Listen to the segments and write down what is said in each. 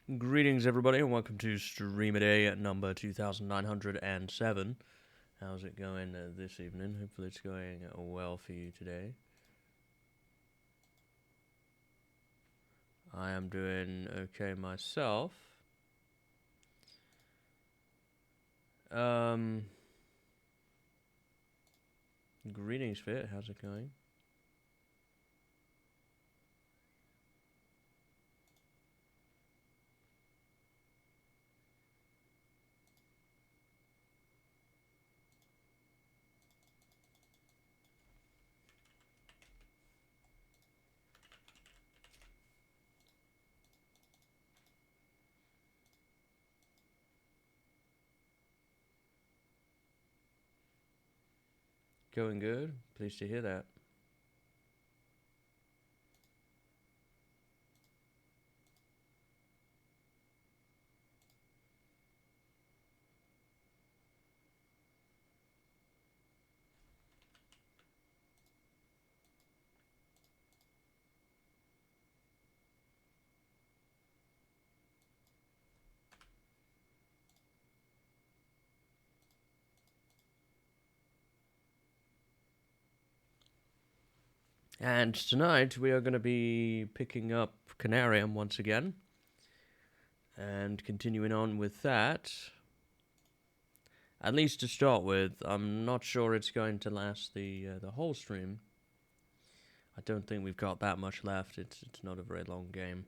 Greetings, everybody, and welcome to StreamADay at number 2907. How's it going this evening? Hopefully it's going well for you today. I am doing okay myself. Greetings, Fit. How's it going? Going good. Pleased to hear that. And tonight we are going to be picking up Conarium once again. And continuing on with that. At least to start with, I'm not sure it's going to last the whole stream. I don't think we've got that much left. It's not a very long game.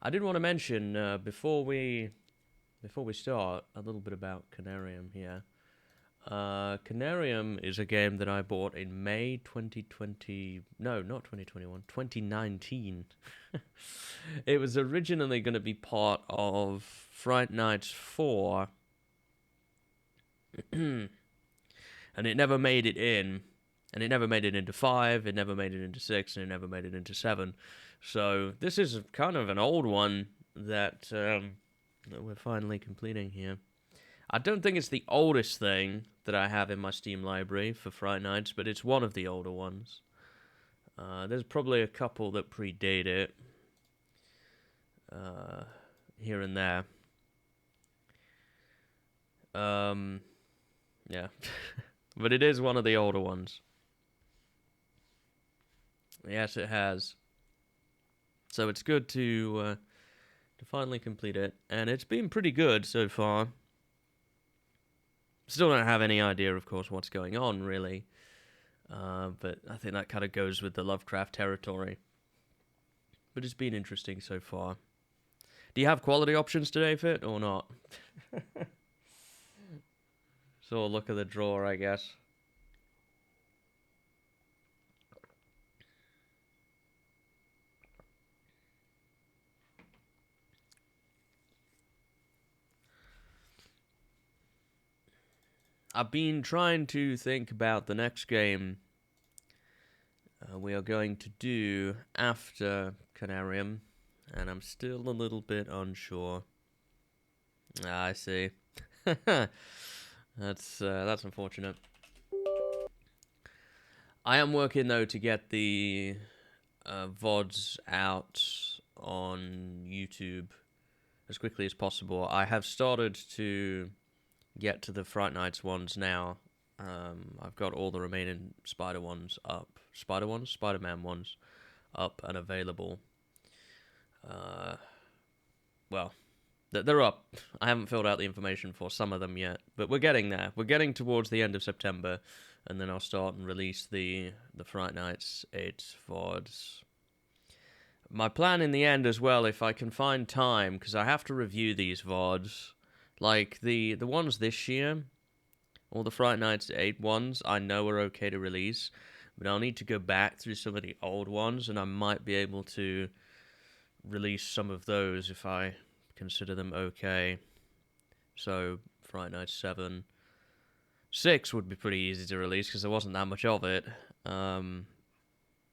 I did want to mention before we start a little bit about Conarium here. Conarium is a game that I bought in May 2020. No, not 2021. 2019. It was originally going to be part of Fright Nights 4. And it never made it in. And it never made it into 5, it never made it into 6, and it never made it into 7. So this is kind of an old one that we're finally completing here. I don't think it's the oldest thing that I have in my Steam library for Fright Nights, but it's one of the older ones. There's probably a couple that predate it here and there. Yeah. But it is one of the older ones. Yes, it has. So it's good to finally complete it, and it's been pretty good so far. Still don't have any idea, of course, what's going on, really. But I think that kind of goes with the Lovecraft territory. But it's been interesting so far. Do you have quality options today, Fit, or not? So look at the drawer, I guess. I've been trying to think about the next game we are going to do after Conarium, and I'm still a little bit unsure. I see. That's unfortunate. I am working though to get the VODs out on YouTube as quickly as possible. I have started to get to the Fright Nights ones now. I've got all the remaining Spider-Man ones up and available. Well, they're up. I haven't filled out the information for some of them yet, but we're getting there. We're getting towards the end of September, and then I'll start and release the Fright Nights 8 VODs. My plan in the end as well, if I can find time, because I have to review these VODs, like the ones this year, all the Fright Nights 8 ones, I know are okay to release, but I'll need to go back through some of the old ones, and I might be able to release some of those if I consider them okay. So, Fright Night 7. 6 would be pretty easy to release because there wasn't that much of it. But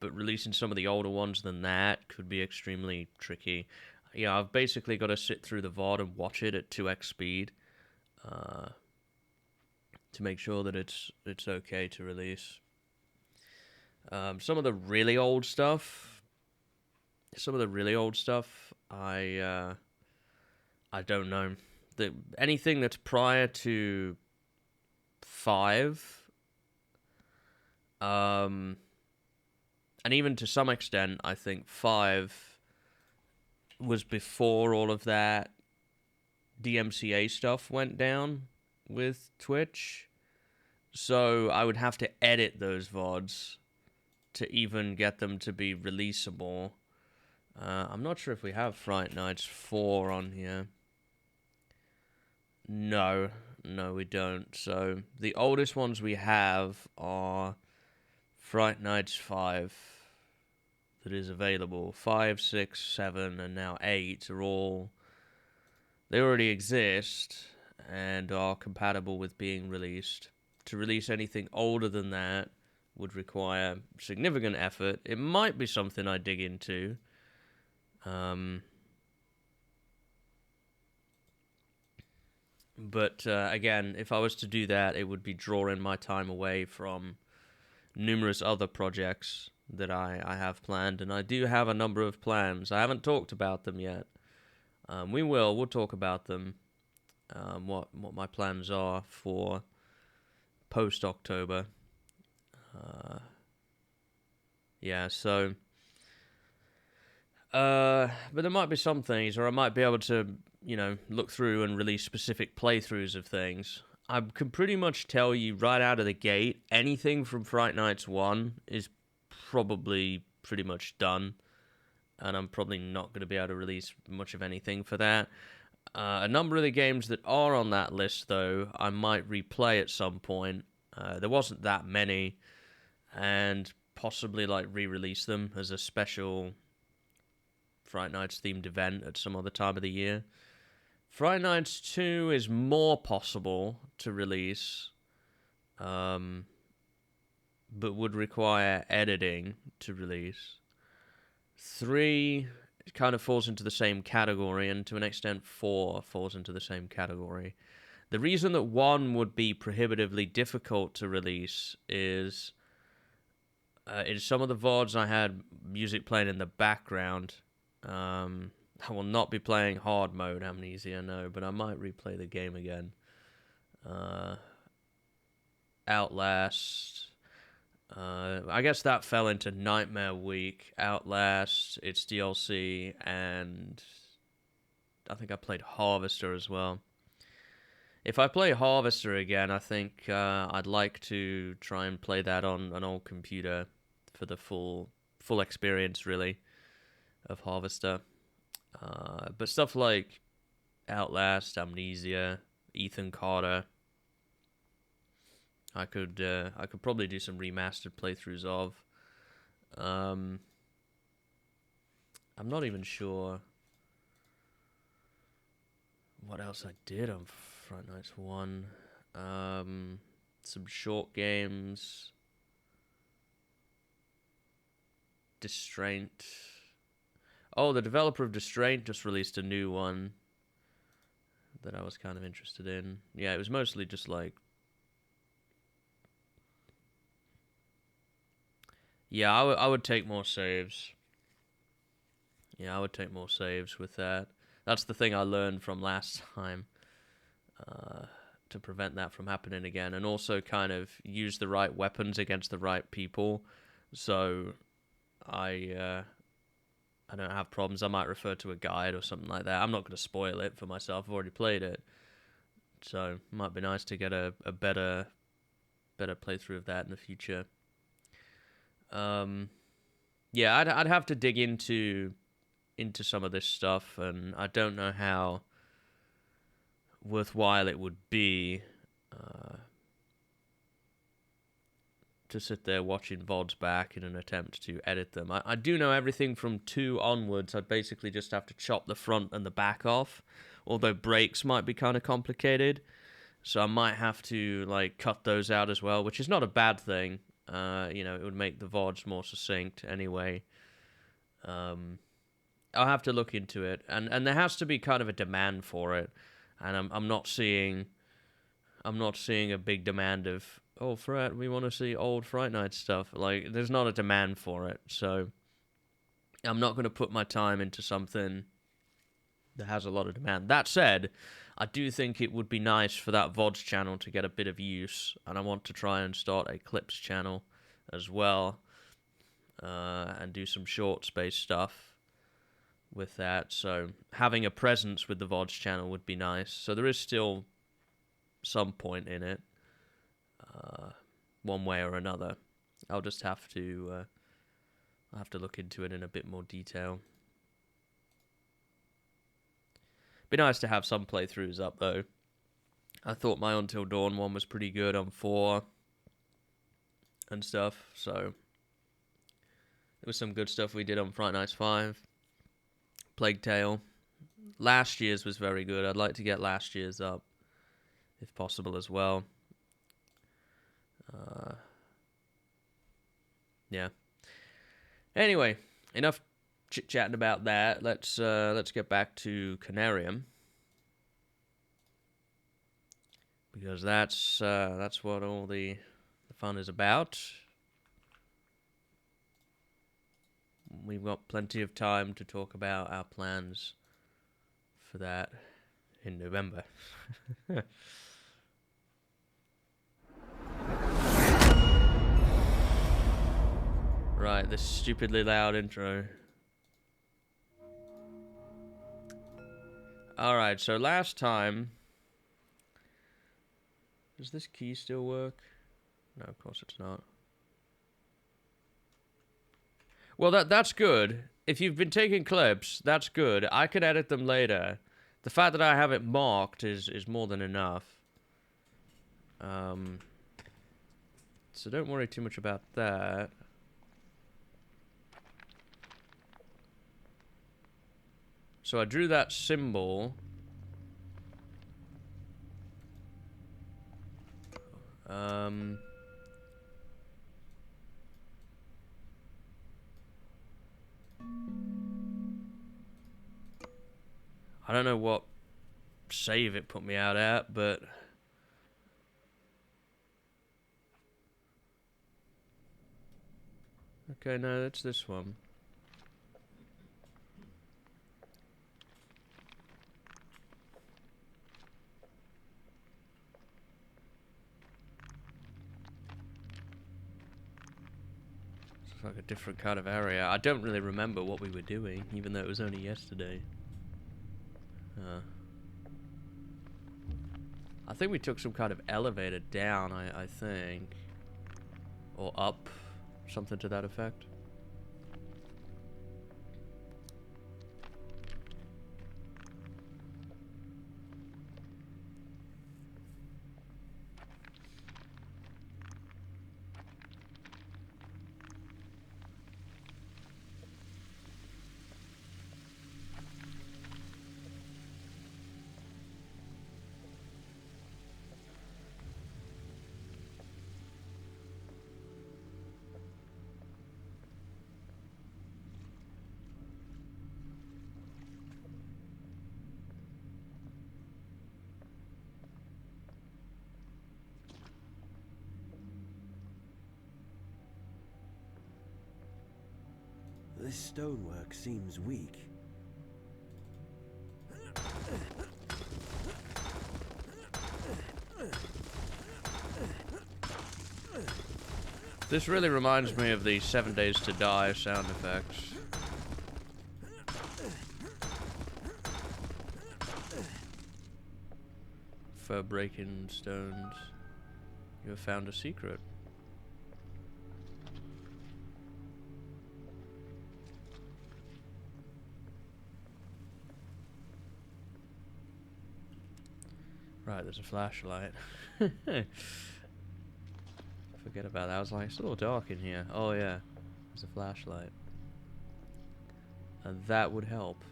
releasing some of the older ones than that could be extremely tricky. Yeah, I've basically got to sit through the VOD and watch it at 2x speed to make sure that it's okay to release. Some of the really old stuff, I I don't know. Anything that's prior to 5, and even to some extent, I think 5 was before all of that DMCA stuff went down with Twitch. So I would have to edit those VODs to even get them to be releasable. I'm not sure if we have Fright Nights 4 on here. No, we don't. So the oldest ones we have are Fright Nights 5 that is available. 5, 6, 7, and now 8 are all... They already exist and are compatible with being released. To release anything older than that would require significant effort. It might be something I dig into. But again, if I was to do that, it would be drawing my time away from numerous other projects that I have planned. And I do have a number of plans. I haven't talked about them yet. We'll talk about them. What my plans are for post-October. Yeah, so... but there might be some things, or I might be able to, look through and release specific playthroughs of things. I can pretty much tell you right out of the gate, anything from Fright Nights 1 is probably pretty much done, and I'm probably not going to be able to release much of anything for that. A number of the games that are on that list, though, I might replay at some point. There wasn't that many, and possibly re-release them as a special Fright Nights themed event at some other time of the year. Fright Nights 2 is more possible to release, but would require editing to release. 3 kind of falls into the same category, and to an extent 4 falls into the same category. The reason that 1 would be prohibitively difficult to release is in some of the VODs I had music playing in the background. I will not be playing hard mode Amnesia, no, but I might replay the game again. Outlast. I guess that fell into Nightmare Week, Outlast, its DLC, and I think I played Harvester as well. If I play Harvester again, I think I'd like to try and play that on an old computer for the full experience, really, of Harvester. But stuff like Outlast, Amnesia, Ethan Carter, I could probably do some remastered playthroughs of. I'm not even sure what else I did on Fright Nights 1. Some short games. Distraint. Oh, the developer of Distraint just released a new one that I was kind of interested in. Yeah, it was mostly just Yeah, I would take more saves. Yeah, I would take more saves with that. That's the thing I learned from last time. To prevent that from happening again. And also kind of use the right weapons against the right people. So I don't have problems. I might refer to a guide or something like that. I'm not going to spoil it for myself. I've already played it. So it might be nice to get a better playthrough of that in the future. Yeah, I'd have to dig into some of this stuff, and I don't know how worthwhile it would be to sit there watching VODs back in an attempt to edit them. I do know everything from 2 onwards, I'd basically just have to chop the front and the back off, although breaks might be kind of complicated, so I might have to cut those out as well, which is not a bad thing. It would make the VODs more succinct anyway. I'll have to look into it, and there has to be kind of a demand for it, and I'm not seeing a big demand of, oh, Fred, we want to see old Fright Night stuff. There's not a demand for it, so I'm not going to put my time into something there has a lot of demand. That said, I do think it would be nice for that VODs channel to get a bit of use, and I want to try and start a clips channel as well, and do some short space stuff with that. So having a presence with the VODs channel would be nice. So there is still some point in it, one way or another. I'll just have to look into it in a bit more detail. Be nice to have some playthroughs up though. I thought my Until Dawn one was pretty good on 4 and stuff, so there was some good stuff we did on Friday Nights 5. Plague Tale. Last year's was very good. I'd like to get last year's up, if possible, as well. Yeah. Anyway, enough chit-chatting about that. Let's get back to Conarium, because that's what all the fun is about. We've got plenty of time to talk about our plans for that in November. Right, this stupidly loud intro. Alright, so last time... Does this key still work? No, of course it's not. Well, that's good. If you've been taking clips, that's good. I could edit them later. The fact that I have it marked is more than enough. So don't worry too much about that. So I drew that symbol. I don't know what save it put me out at, but... Okay, no, that's this one. It's like a different kind of area. I don't really remember what we were doing, even though it was only yesterday. I think we took some kind of elevator down, I think. Or up. Something to that effect. This stonework seems weak. This really reminds me of the 7 Days to Die sound effects. For breaking stones, you have found a secret. Right, there's a flashlight. Forget about that. I was like, it's a little dark in here. Oh yeah, there's a flashlight. And that would help.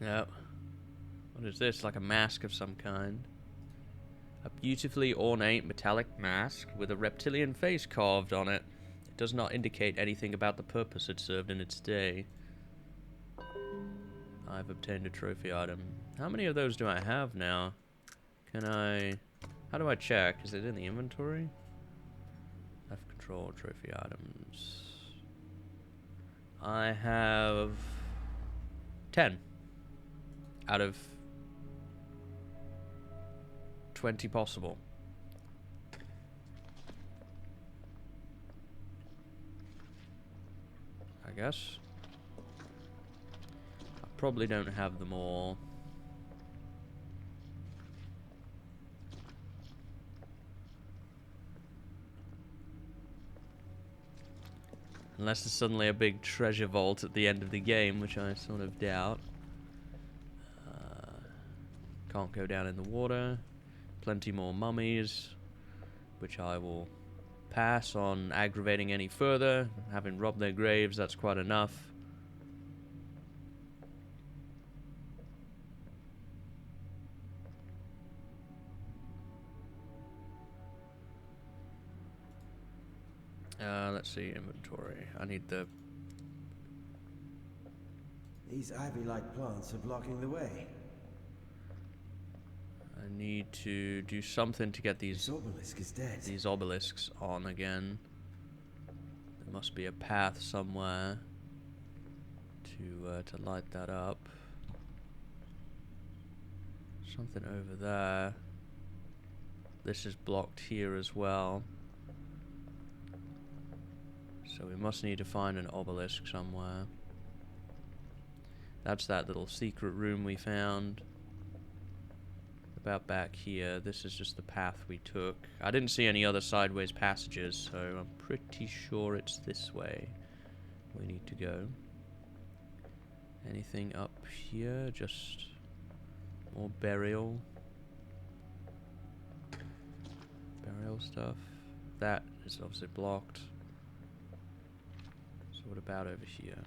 No. What is this? Like a mask of some kind. A beautifully ornate metallic mask with a reptilian face carved on it. It does not indicate anything about the purpose it served in its day. I've obtained a trophy item. How many of those do I have now? Can I... How do I check? Is it in the inventory? Left control, trophy items. I have 10 out of 20 possible. I guess. I probably don't have them all. Unless there's suddenly a big treasure vault at the end of the game, which I sort of doubt. Can't go down in the water. Plenty more mummies, which I will pass on aggravating any further. Having robbed their graves, that's quite enough. Let's see, inventory. I need the... These ivy-like plants are blocking the way. I need to do something to get This obelisk is dead. these obelisks on again. There must be a path somewhere to light that up. Something over there. This is blocked here as well. So we must need to find an obelisk somewhere. That's that little secret room we found. About back here. This is just the path we took. I didn't see any other sideways passages, so I'm pretty sure it's this way we need to go. Anything up here? Just more burial. Burial stuff. That is obviously blocked. So what about over here?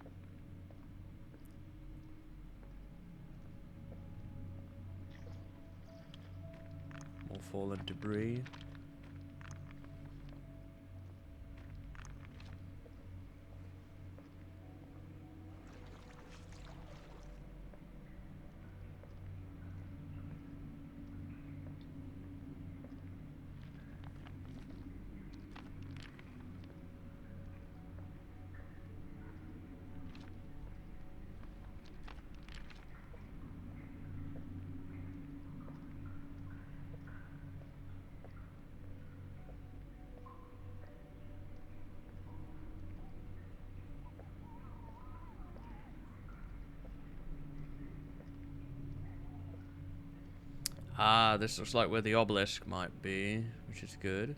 More fallen debris. Ah, this looks like where the obelisk might be, which is good.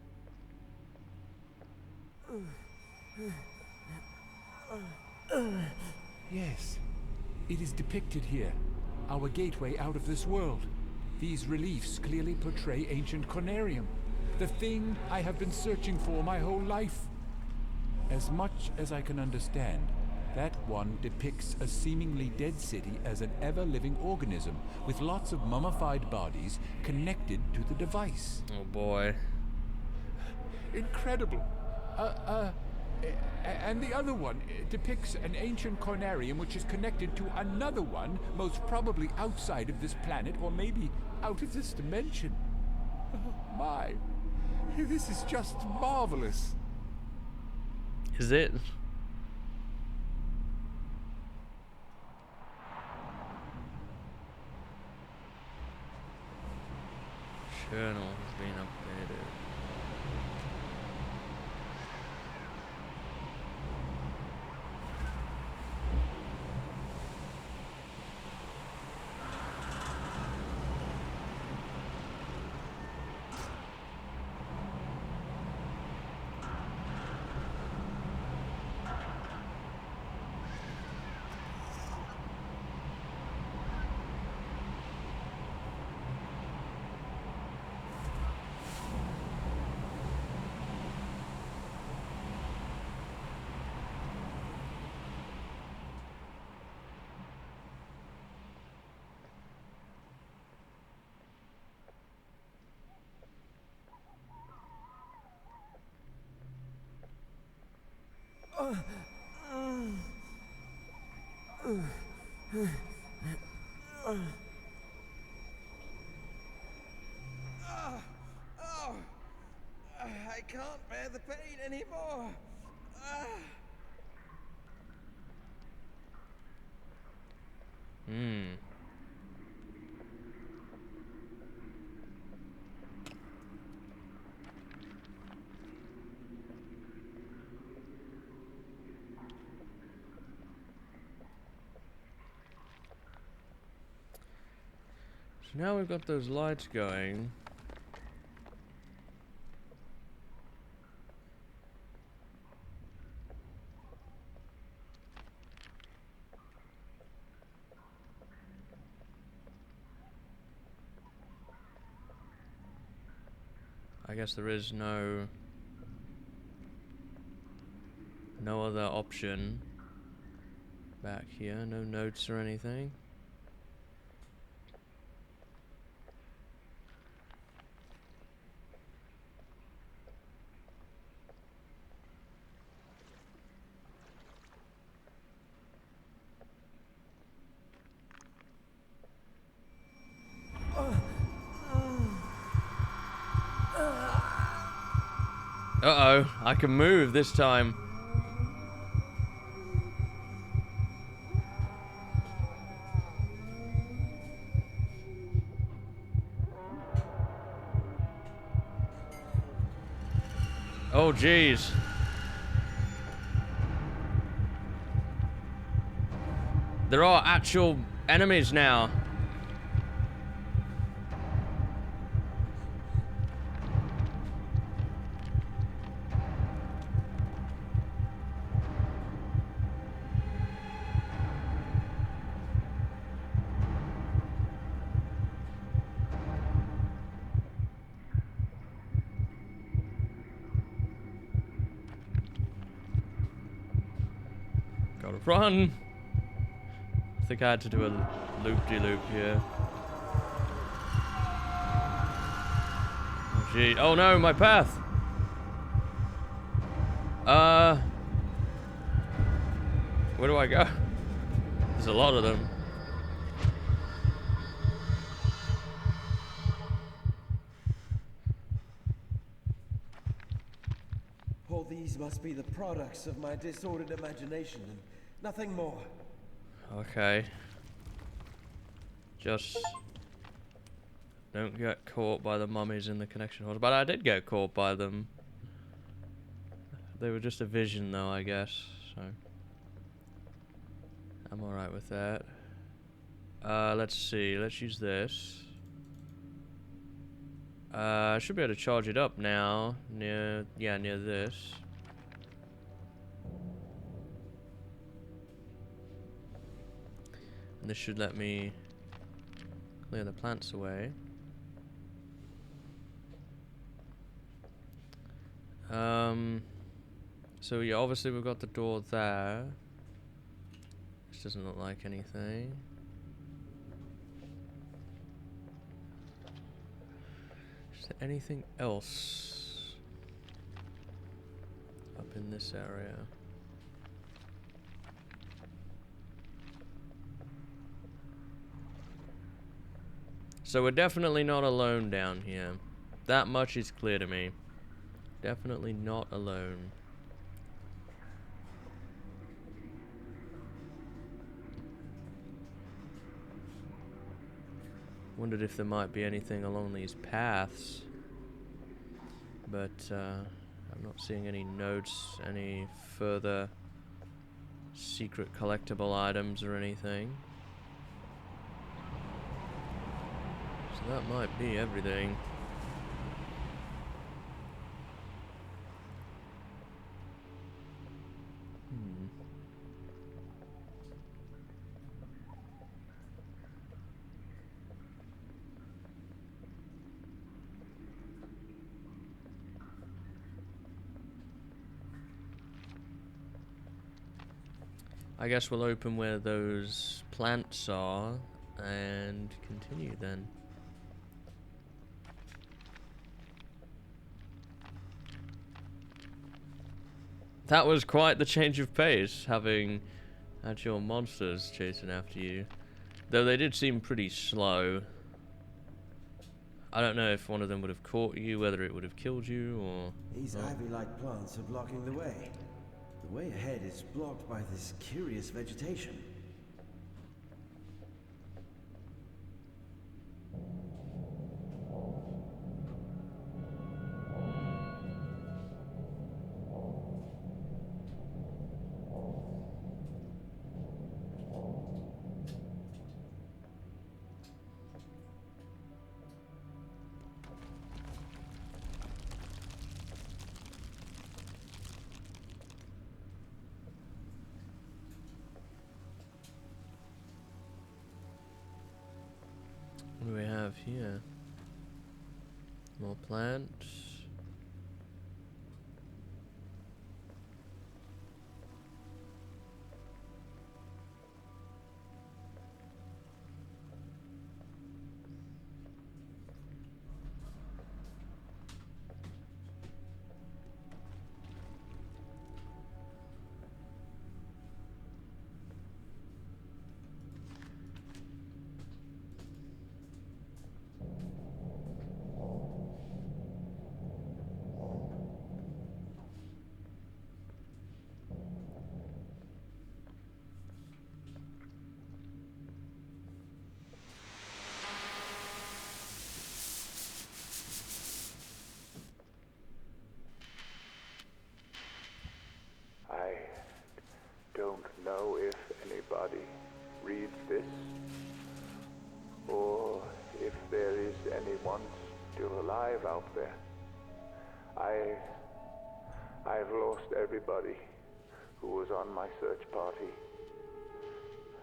Yes, it is depicted here. Our gateway out of this world. These reliefs clearly portray ancient Conarium, the thing I have been searching for my whole life. As much as I can understand, that one depicts a seemingly dead city as an ever-living organism with lots of mummified bodies connected to the device. Oh boy. Incredible. And the other one depicts an ancient Conarium which is connected to another one, most probably outside of this planet or maybe out of this dimension. Oh, my. This is just marvelous. Is it? Journal has been updated. I can't bear bear the pain anymore. Hmm. So now we've got those lights going. I guess there is no other option back here, no notes or anything. Uh-oh, I can move this time. Oh, jeez. There are actual enemies now. Gotta run. I think I had to do a loop-de-loop here. Oh, gee. Oh no, my path! Where do I go? There's a lot of them. All these must be the products of my disordered imagination and nothing more. Okay. Just don't get caught by the mummies in the connection halls. But I did get caught by them. They were just a vision though, I guess. So I'm alright with that. Let's see. Let's use this. I should be able to charge it up now. Near this. And this should let me clear the plants away. So yeah, obviously we've got the door there. This doesn't look like anything. Is there anything else up in this area? So we're definitely not alone down here. That much is clear to me. Definitely not alone. Wondered if there might be anything along these paths. But I'm not seeing any notes, any further secret collectible items or anything. So that might be everything. I guess we'll open where those plants are and continue then. That was quite the change of pace, having actual monsters chasing after you. Though they did seem pretty slow. I don't know if one of them would have caught you, whether it would have killed you, or... These ivy-like plants are blocking the way. The way ahead is blocked by this curious vegetation. What do we have here? More plants. I don't know if anybody reads this, or if there is anyone still alive out there. I've lost everybody who was on my search party.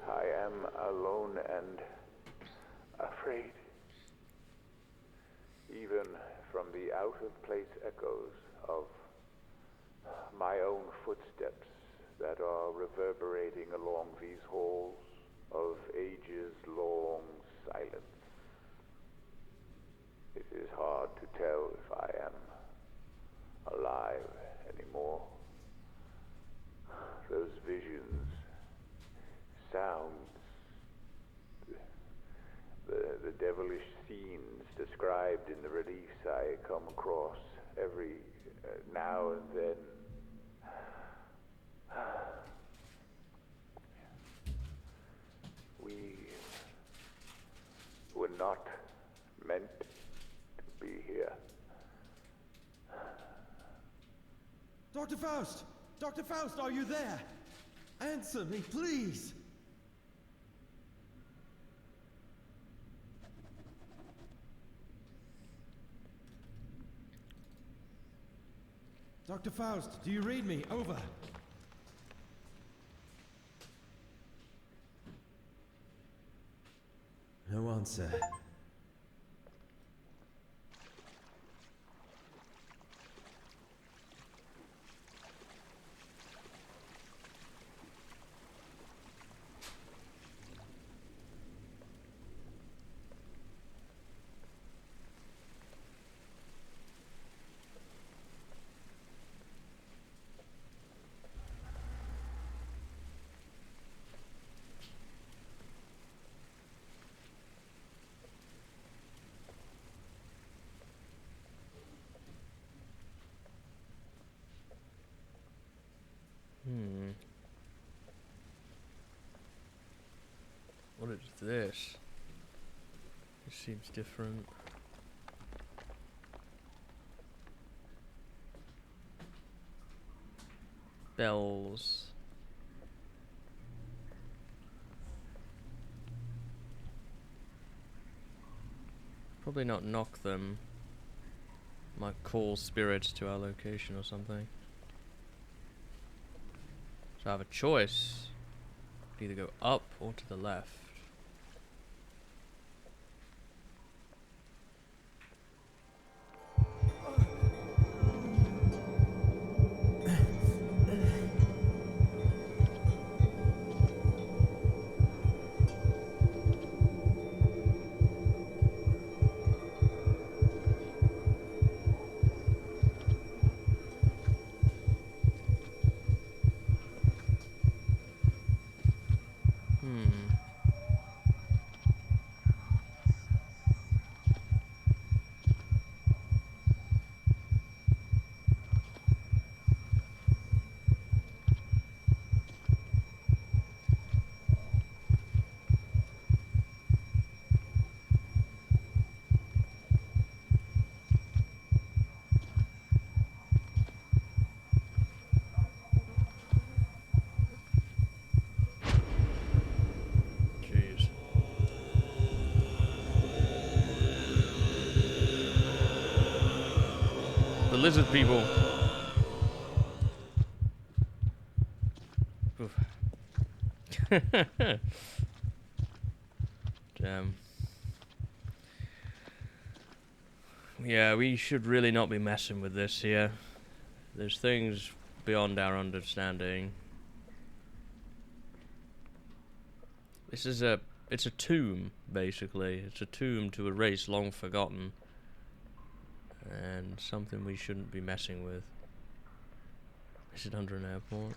I am alone and afraid. Even from the out-of-place echoes of my own footsteps that are reverberating along these halls of ages-long silence. It is hard to tell if I am alive anymore. Those visions, sounds, the devilish scenes described in the reliefs I come across every now and then. We were not meant to be here. Dr. Faust! Dr. Faust, are you there? Answer me, please! Dr. Faust, do you read me? Over. No answer. What is this? This seems different. Bells. Probably not knock them. Might call spirits to our location or something. So I have a choice. Either go up or to the left. lizard people. Oof. Damn. Yeah, we should really not be messing with this here. There's things beyond our understanding. This is it's a tomb, basically. It's a tomb to a race long forgotten. And something we shouldn't be messing with. Is it under an airport?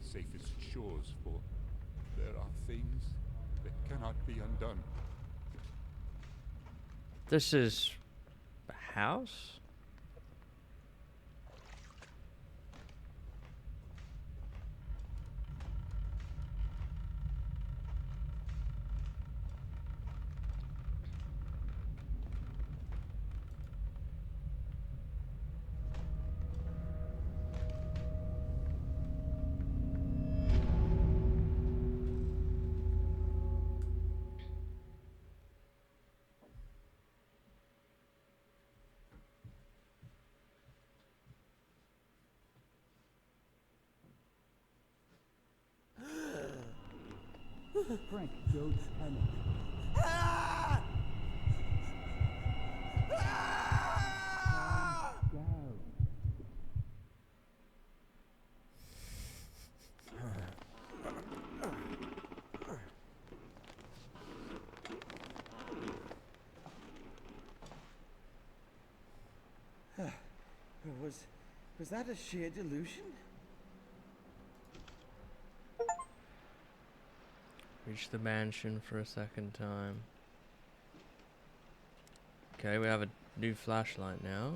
Safest shores, for there are things that cannot be undone. This is a house? Frank, don't panic. Calm down. Was that a sheer delusion? Reach the mansion for a second time. Okay, we have a new flashlight now.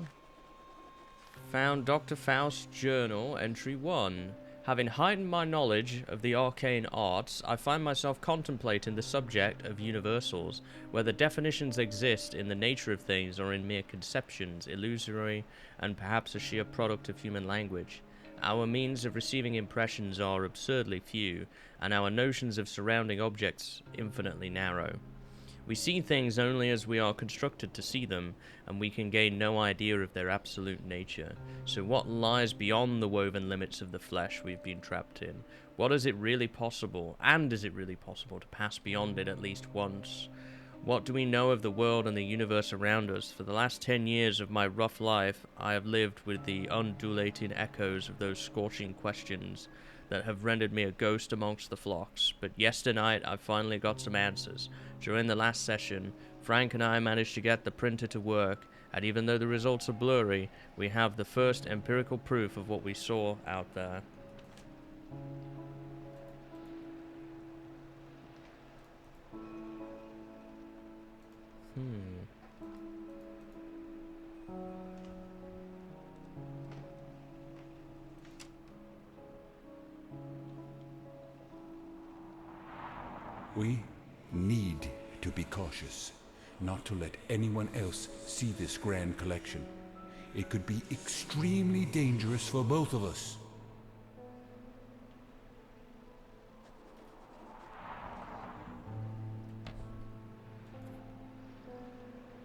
Found Dr. Faust's journal, entry 1. Having heightened my knowledge of the arcane arts, I find myself contemplating the subject of universals, whether definitions exist in the nature of things or in mere conceptions, illusory, and perhaps a sheer product of human language. Our means of receiving impressions are absurdly few, and our notions of surrounding objects infinitely narrow. We see things only as we are constructed to see them, and we can gain no idea of their absolute nature. So what lies beyond the woven limits of the flesh we've been trapped in? What is it really possible, and is it really possible to pass beyond it at least once? What do we know of the world and the universe around us? For the last 10 years of my rough life, I have lived with the undulating echoes of those scorching questions that have rendered me a ghost amongst the flocks. But yesternight, I finally got some answers. During the last session, Frank and I managed to get the printer to work, and even though the results are blurry, we have the first empirical proof of what we saw out there. We need to be cautious, not to let anyone else see this grand collection. It could be extremely dangerous for both of us.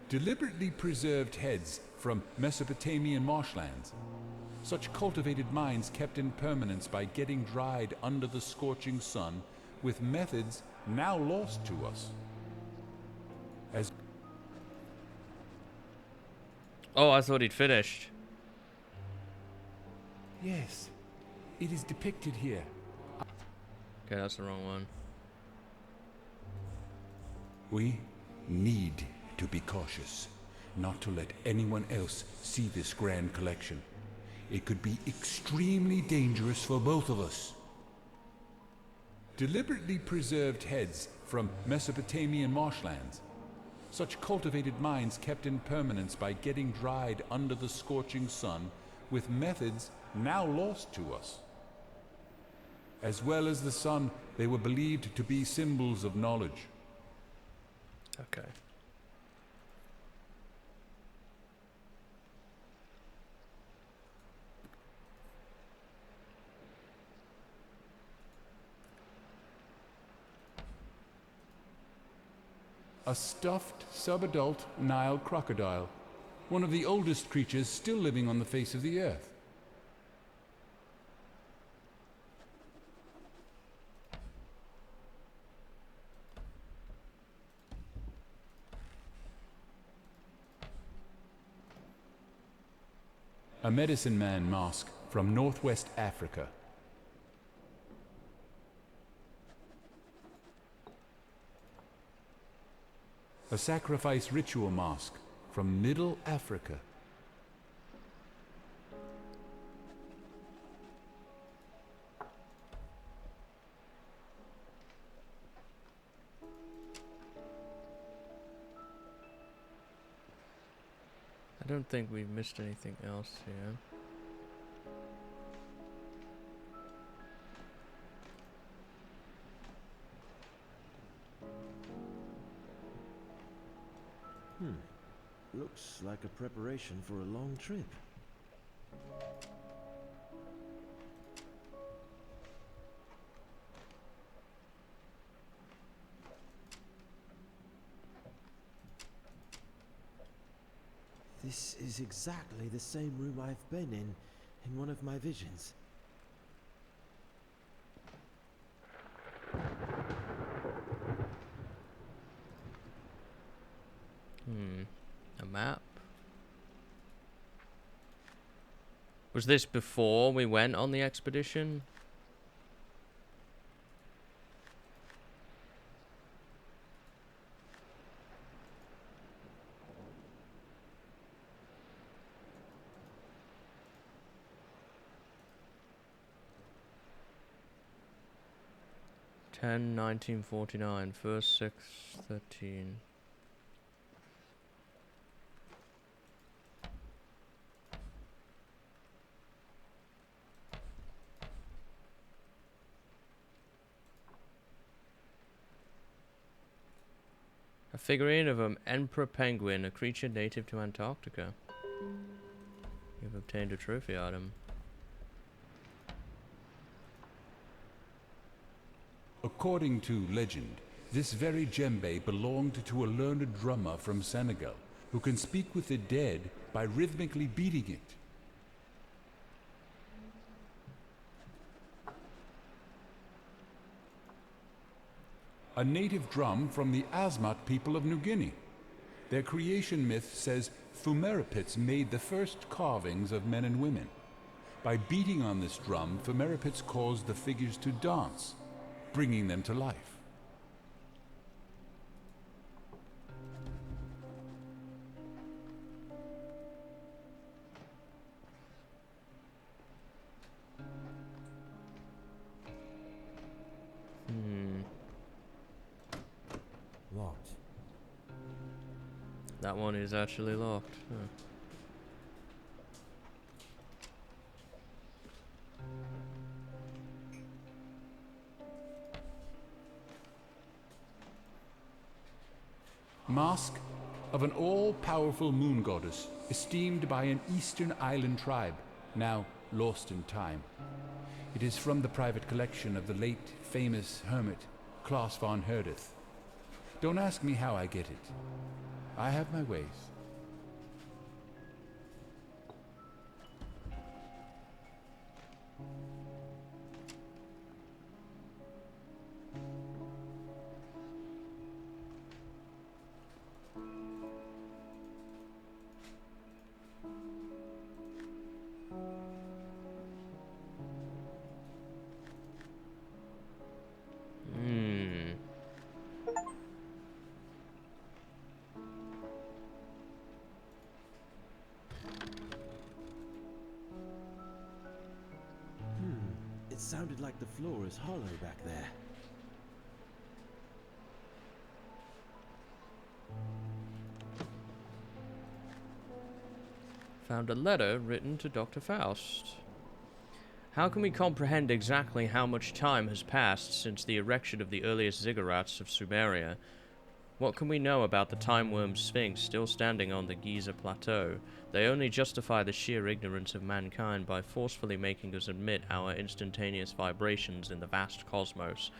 Deliberately preserved heads from Mesopotamian marshlands. Such cultivated minds kept in permanence by getting dried under the scorching sun with methods now lost to us. Oh, I thought he'd finished. Yes, it is depicted here. Okay, that's the wrong one. We need to be cautious, not to let anyone else see this grand collection. It could be extremely dangerous for both of us. Deliberately preserved heads from Mesopotamian marshlands. Such cultivated minds kept in permanence by getting dried under the scorching sun with methods now lost to us. As well as the sun, they were believed to be symbols of knowledge. Okay. A stuffed, subadult Nile crocodile, one of the oldest creatures still living on the face of the earth. A medicine man mask from Northwest Africa. A sacrifice ritual mask from Middle Africa. I don't think we've missed anything else here. Looks like a preparation for a long trip. This is exactly the same room I've been in one of my visions. A map? Was this before we went on the expedition? Ten 1949, first 6/13. A figurine of an emperor penguin, a creature native to Antarctica. You've obtained a trophy item. According to legend, this very djembe belonged to a learned drummer from Senegal who can speak with the dead by rhythmically beating it. A native drum from the Asmat people of New Guinea. Their creation myth says Thumerapits made the first carvings of men and women. By beating on this drum, Thumerapits caused the figures to dance, bringing them to life. Locked. That one is actually locked. Huh. Mask of an all-powerful moon goddess, esteemed by an eastern island tribe, now lost in time. It is from the private collection of the late famous hermit, Klaus von Herdeth. Don't ask me how I get it. I have my ways. It sounded like the floor is hollow back there. Found a letter written to Dr. Faust. How can we comprehend exactly how much time has passed since the erection of the earliest ziggurats of Sumeria? What can we know about the time-worm Sphinx still standing on the Giza Plateau? They only justify the sheer ignorance of mankind by forcefully making us admit our instantaneous vibrations in the vast cosmos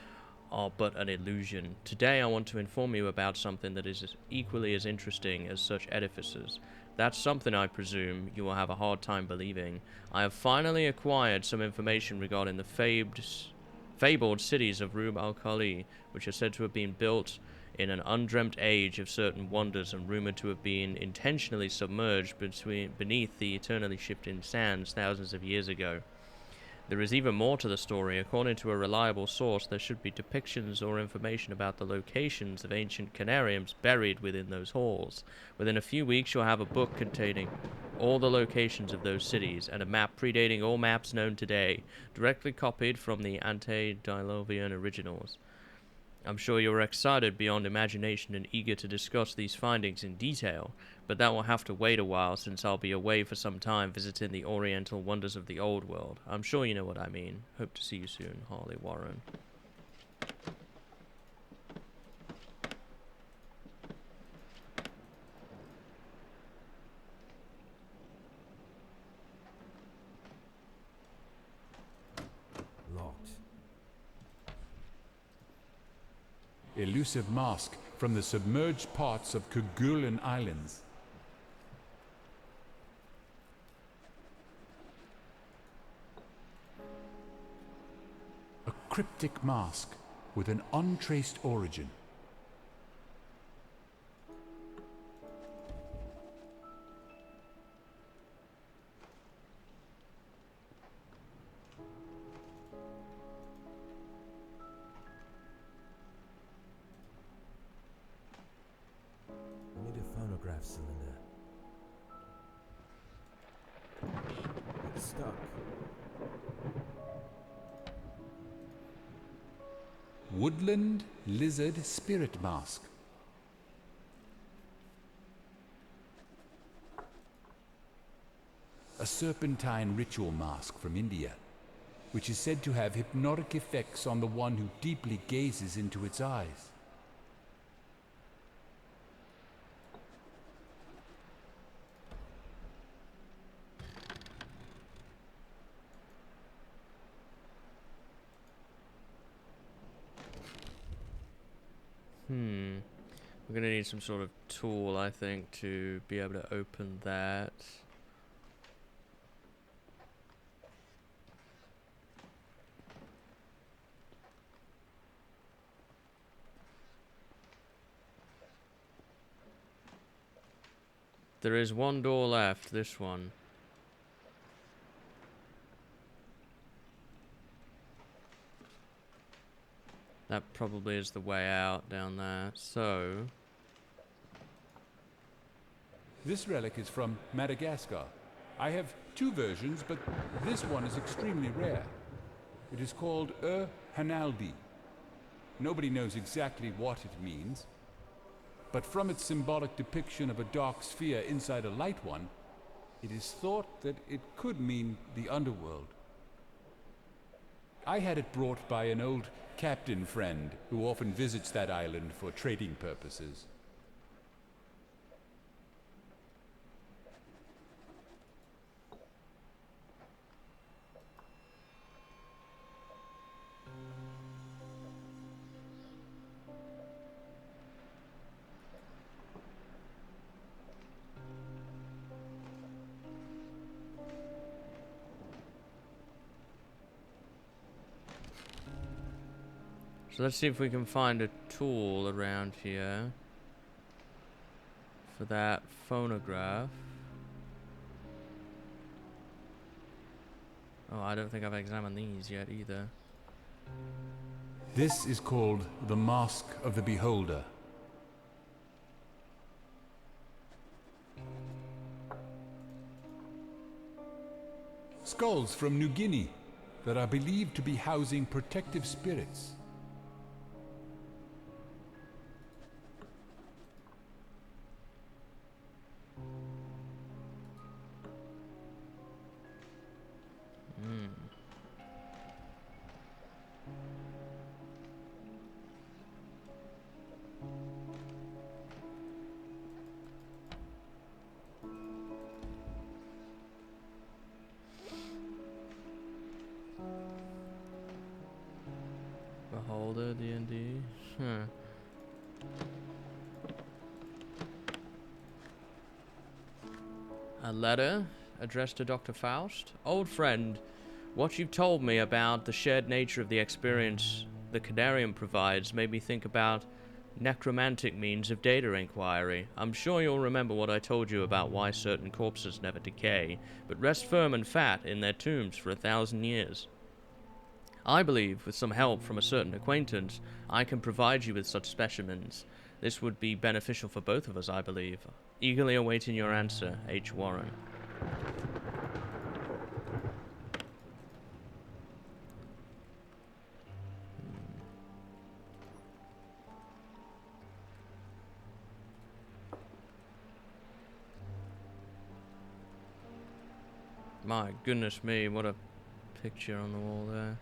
are but an illusion. Today I want to inform you about something that is equally as interesting as such edifices. That's something, I presume, you will have a hard time believing. I have finally acquired some information regarding the fabled cities of Rub al-Khali, which are said to have been built in an undreamt age of certain wonders and rumored to have been intentionally submerged beneath the eternally shifting sands thousands of years ago. There is even more to the story. According to a reliable source, there should be depictions or information about the locations of ancient Conariums buried within those halls. Within a few weeks, you'll have a book containing all the locations of those cities, and a map predating all maps known today, directly copied from the antediluvian originals. I'm sure you're excited beyond imagination and eager to discuss these findings in detail, but that will have to wait a while since I'll be away for some time visiting the oriental wonders of the old world. I'm sure you know what I mean. Hope to see you soon, Harley Warren. Locked. Elusive mask from the submerged parts of Kerguelen Islands. A cryptic mask with an untraced origin. I need a phonograph cylinder. It's stuck. Woodland lizard spirit mask. A serpentine ritual mask from India, which is said to have hypnotic effects on the one who deeply gazes into its eyes. We're gonna need some sort of tool, I think, to be able to open that. There is one door left, this one. That probably is the way out down there. So, This relic is from Madagascar. I have two versions, but this one is extremely rare. It is called Hanaldi. Nobody knows exactly what it means, but from its symbolic depiction of a dark sphere inside a light one, it is thought that it could mean the underworld. I had it brought by an old captain friend who often visits that island for trading purposes. So let's see if we can find a tool around here for that phonograph. Oh, I don't think I've examined these yet either. This is called the Mask of the Beholder. Skulls from New Guinea that are believed to be housing protective spirits. Beholder, D&D. Huh. A letter addressed to Dr. Faust. Old friend, what you've told me about the shared nature of the experience the Conarium provides made me think about necromantic means of data inquiry. I'm sure you'll remember what I told you about why certain corpses never decay, but rest firm and fat in their tombs for 1,000 years. I believe, with some help from a certain acquaintance, I can provide you with such specimens. This would be beneficial for both of us, I believe. Eagerly awaiting your answer, H. Warren. My goodness me, what a picture on the wall there.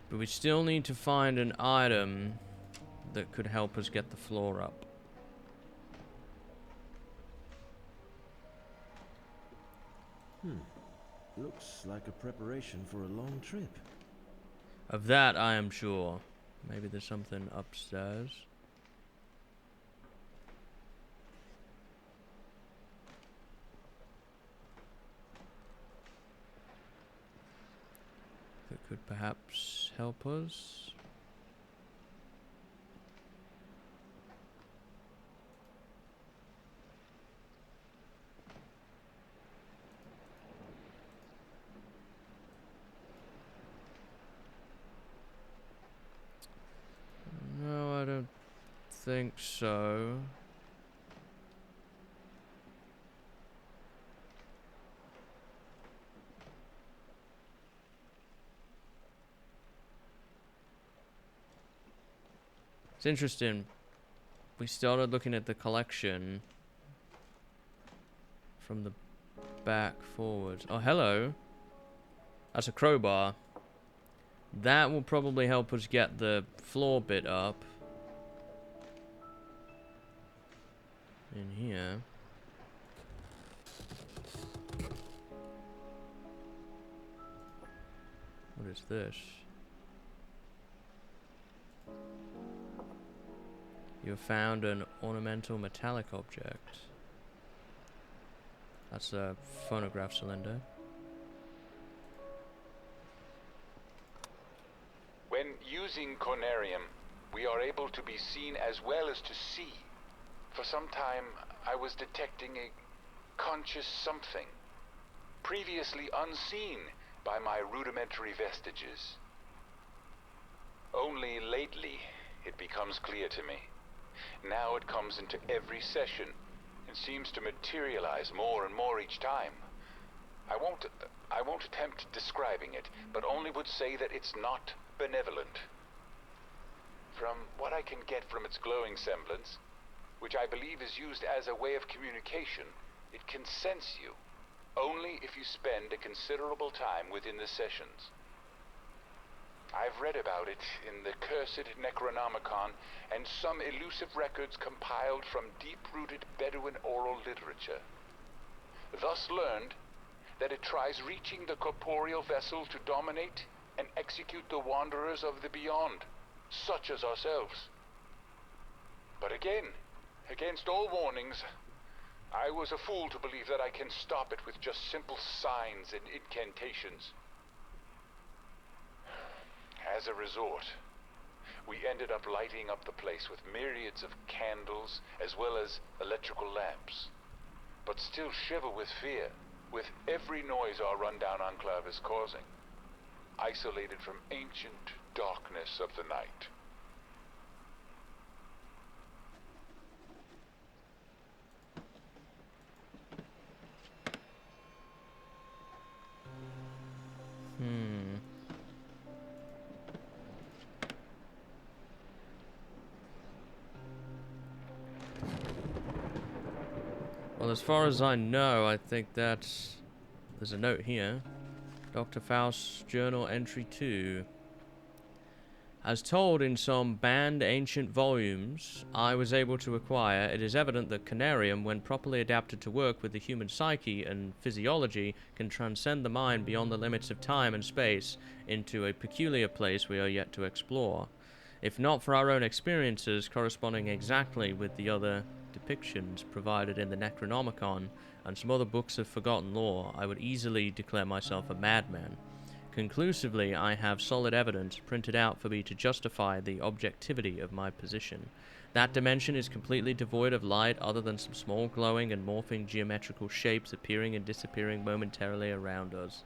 But we still need to find an item that could help us get the floor up. Looks like a preparation for a long trip. Of that, I am sure. Maybe there's something upstairs. That could perhaps help us. No, I don't think so. It's interesting. We started looking at the collection from the back forwards. Oh, hello. That's a crowbar. That will probably help us get the floor bit up. In here. What is this? You have found an ornamental metallic object. That's a phonograph cylinder. When using Conarium, we are able to be seen as well as to see. For some time, I was detecting a conscious something, previously unseen by my rudimentary vestiges. Only lately, it becomes clear to me. Now it comes into every session and seems to materialize more and more each time. I won't attempt describing it, but only would say that it's not benevolent. From what I can get from its glowing semblance, which I believe is used as a way of communication, it can sense you, only if you spend a considerable time within the sessions. I've read about it in the cursed Necronomicon and some elusive records compiled from deep-rooted Bedouin oral literature. Thus learned that it tries reaching the corporeal vessel to dominate and execute the wanderers of the beyond, such as ourselves. But again, against all warnings, I was a fool to believe that I can stop it with just simple signs and incantations. As a resort, we ended up lighting up the place with myriads of candles as well as electrical lamps, but still shiver with fear with every noise our rundown enclave is causing, isolated from ancient darkness of the night. Well, as far as I know, I think that's... There's a note here. Dr. Faust's Journal Entry 2. As told in some banned ancient volumes I was able to acquire, it is evident that Conarium, when properly adapted to work with the human psyche and physiology, can transcend the mind beyond the limits of time and space into a peculiar place we are yet to explore. If not for our own experiences corresponding exactly with the other depictions provided in the Necronomicon and some other books of forgotten lore, I would easily declare myself a madman. Conclusively, I have solid evidence printed out for me to justify the objectivity of my position. That dimension is completely devoid of light other than some small glowing and morphing geometrical shapes appearing and disappearing momentarily around us.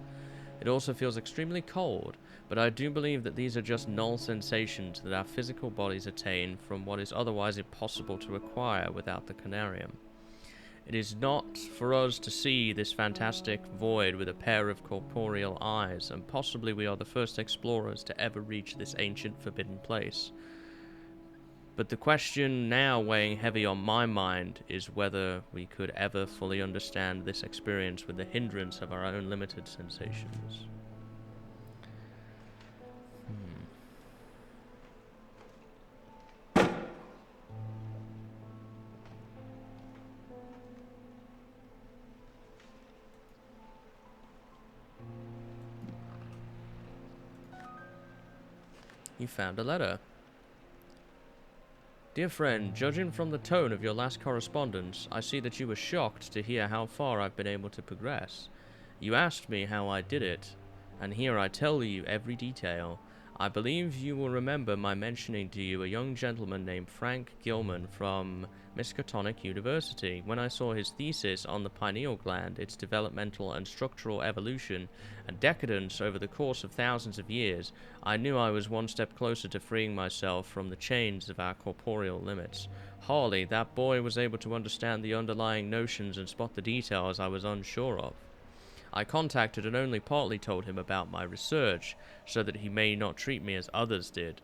It also feels extremely cold, but I do believe that these are just null sensations that our physical bodies attain from what is otherwise impossible to acquire without the Conarium. It is not for us to see this fantastic void with a pair of corporeal eyes, and possibly we are the first explorers to ever reach this ancient forbidden place. But the question now weighing heavy on my mind is whether we could ever fully understand this experience with the hindrance of our own limited sensations. You found a letter. Dear friend, judging from the tone of your last correspondence, I see that you were shocked to hear how far I've been able to progress. You asked me how I did it, and here I tell you every detail. I believe you will remember my mentioning to you a young gentleman named Frank Gilman from Miskatonic University. When I saw his thesis on the pineal gland, its developmental and structural evolution and decadence over the course of thousands of years, I knew I was one step closer to freeing myself from the chains of our corporeal limits. Harley, that boy was able to understand the underlying notions and spot the details I was unsure of. I contacted and only partly told him about my research, so that he may not treat me as others did.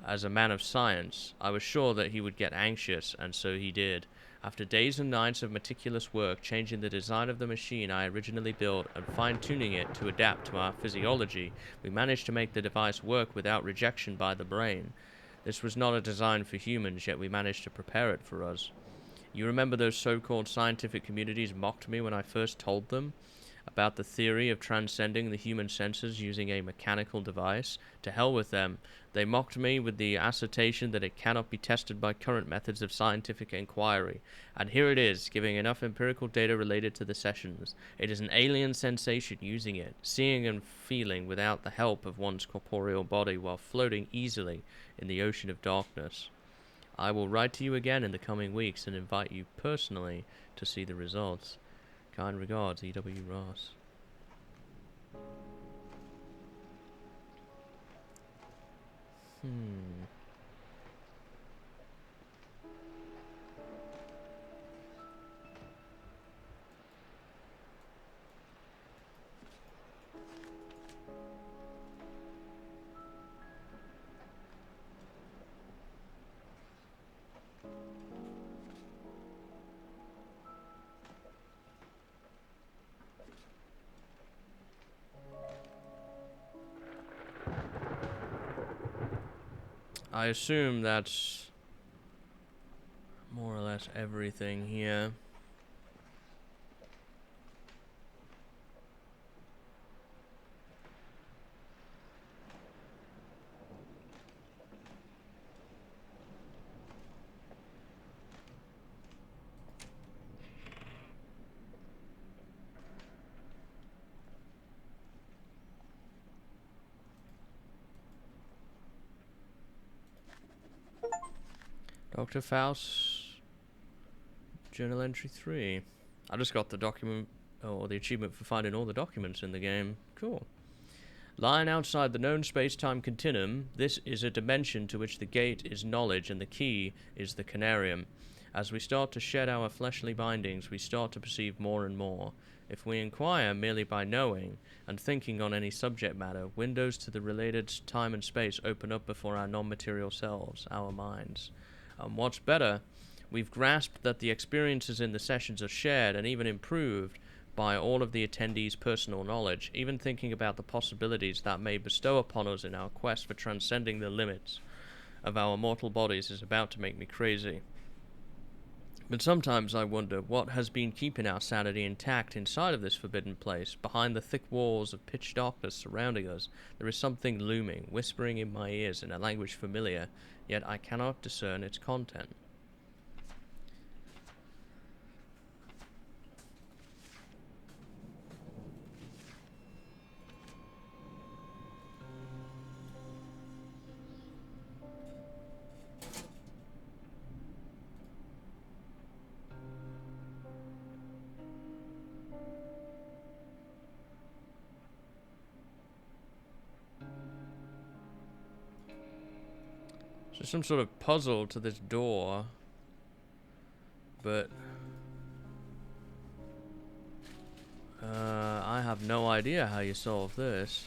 As a man of science, I was sure that he would get anxious, and so he did. After days and nights of meticulous work, changing the design of the machine I originally built and fine-tuning it to adapt to our physiology, we managed to make the device work without rejection by the brain. This was not a design for humans, yet we managed to prepare it for us. You remember those so-called scientific communities mocked me when I first told them about the theory of transcending the human senses using a mechanical device? To hell with them. They mocked me with the assertion that it cannot be tested by current methods of scientific inquiry. And here it is, giving enough empirical data related to the sessions. It is an alien sensation using it, seeing and feeling without the help of one's corporeal body while floating easily in the ocean of darkness. I will write to you again in the coming weeks and invite you personally to see the results. Kind regards, E.W. Ross. I assume that's more or less everything here. Dr. Faust, Journal Entry 3. I just got the document, or the achievement for finding all the documents in the game. Cool. Lying outside the known space-time continuum, this is a dimension to which the gate is knowledge and the key is the Conarium. As we start to shed our fleshly bindings, we start to perceive more and more. If we inquire merely by knowing and thinking on any subject matter, windows to the related time and space open up before our non-material selves, our minds. And what's better, we've grasped that the experiences in the sessions are shared and even improved by all of the attendees' personal knowledge. Even thinking about the possibilities that may bestow upon us in our quest for transcending the limits of our mortal bodies is about to make me crazy. But sometimes I wonder what has been keeping our sanity intact inside of this forbidden place. Behind the thick walls of pitch darkness surrounding us, there is something looming, whispering in my ears in a language familiar, yet I cannot discern its content. So some sort of puzzle to this door, but I have no idea how you solve this.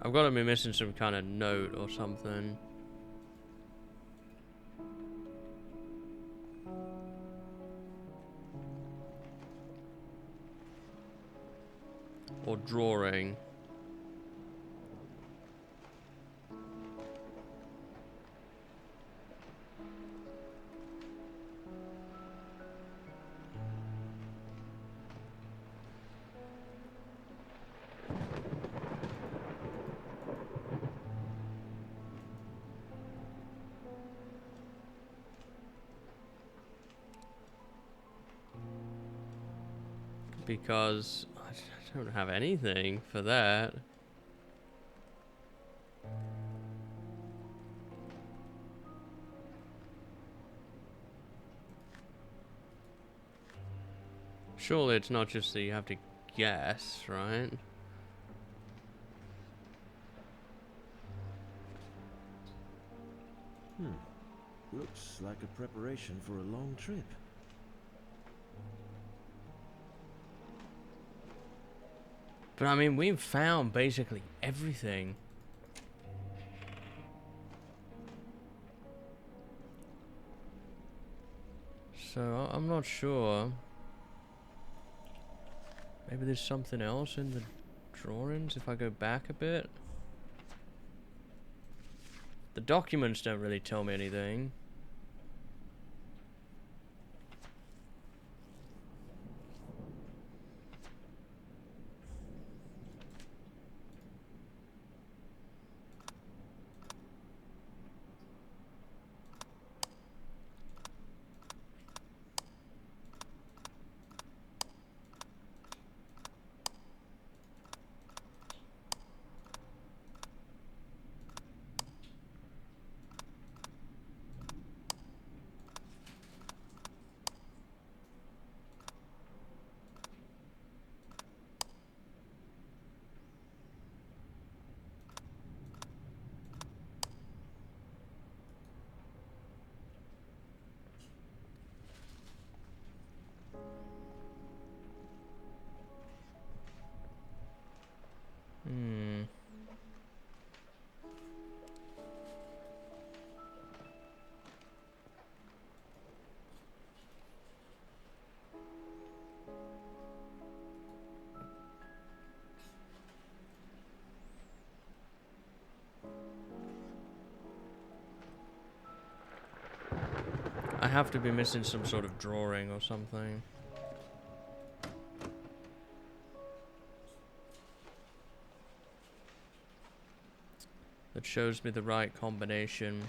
I've got to be missing some kind of note or something. Or drawing. Because I don't have anything for that. Surely it's not just that you have to guess, right? Looks like a preparation for a long trip. But I mean, we've found basically everything. So I'm not sure. Maybe there's something else in the drawings if I go back a bit. The documents don't really tell me anything. I have to be missing some sort of drawing or something. That shows me the right combination.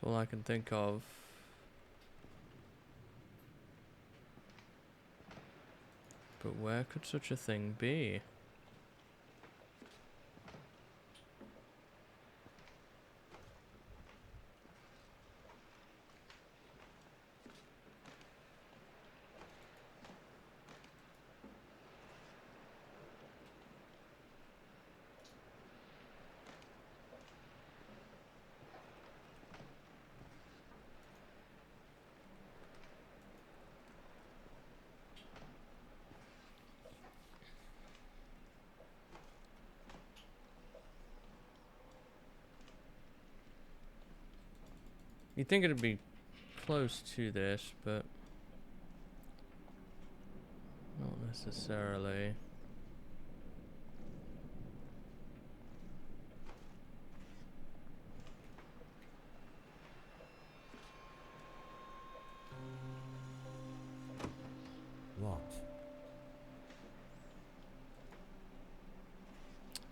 That's all I can think of. But where could such a thing be? You'd think it'd be close to this, but not necessarily. Locked.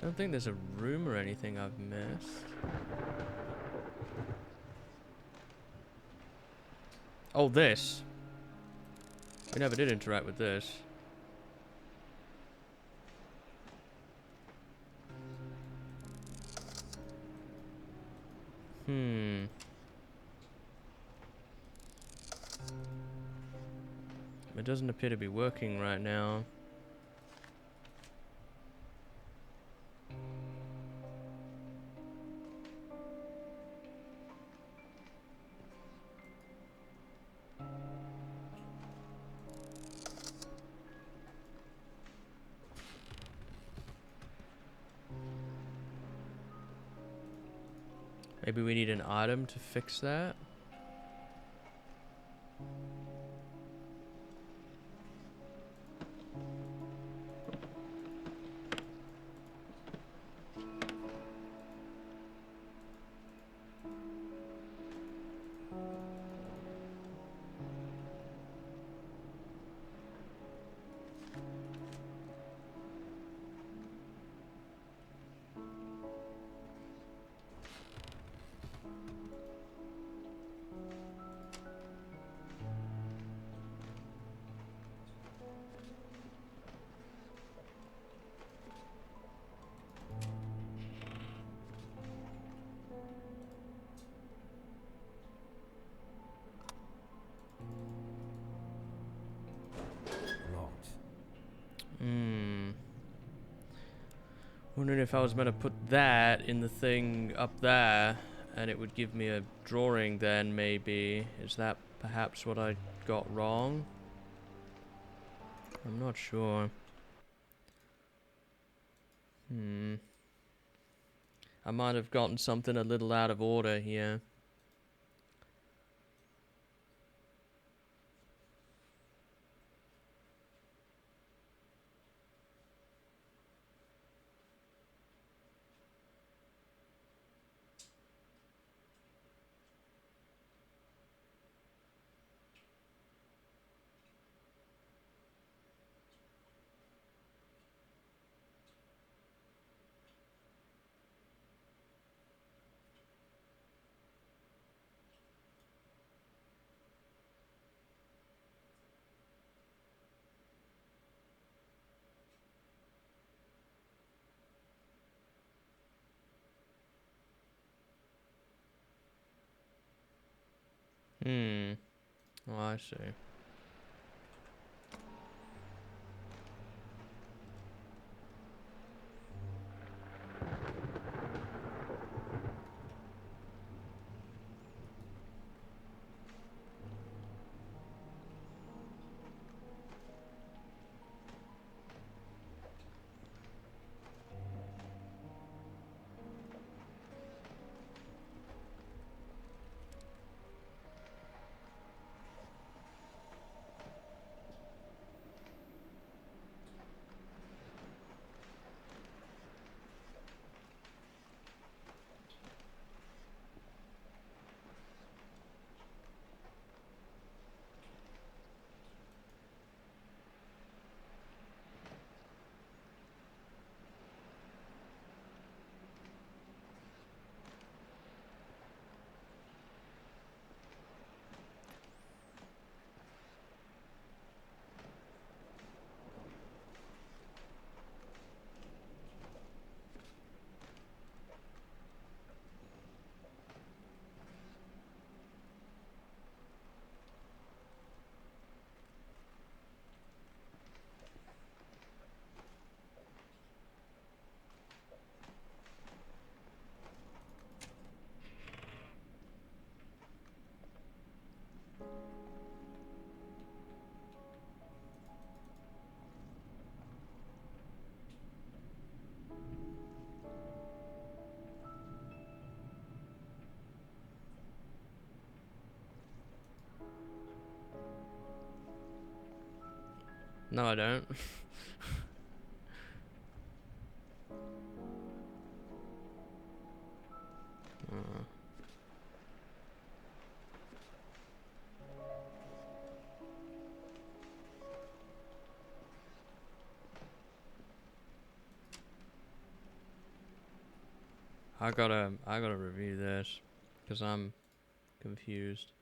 Don't think there's a room or anything I've missed. Oh, this. We never did interact with this. It doesn't appear to be working right now. Maybe we need an item to fix that. Wondering if I was meant to put that in the thing up there, and it would give me a drawing then, maybe. Is that perhaps what I got wrong? I'm not sure. I might have gotten something a little out of order here. Oh, I see. No, I don't. I gotta review this because I'm confused.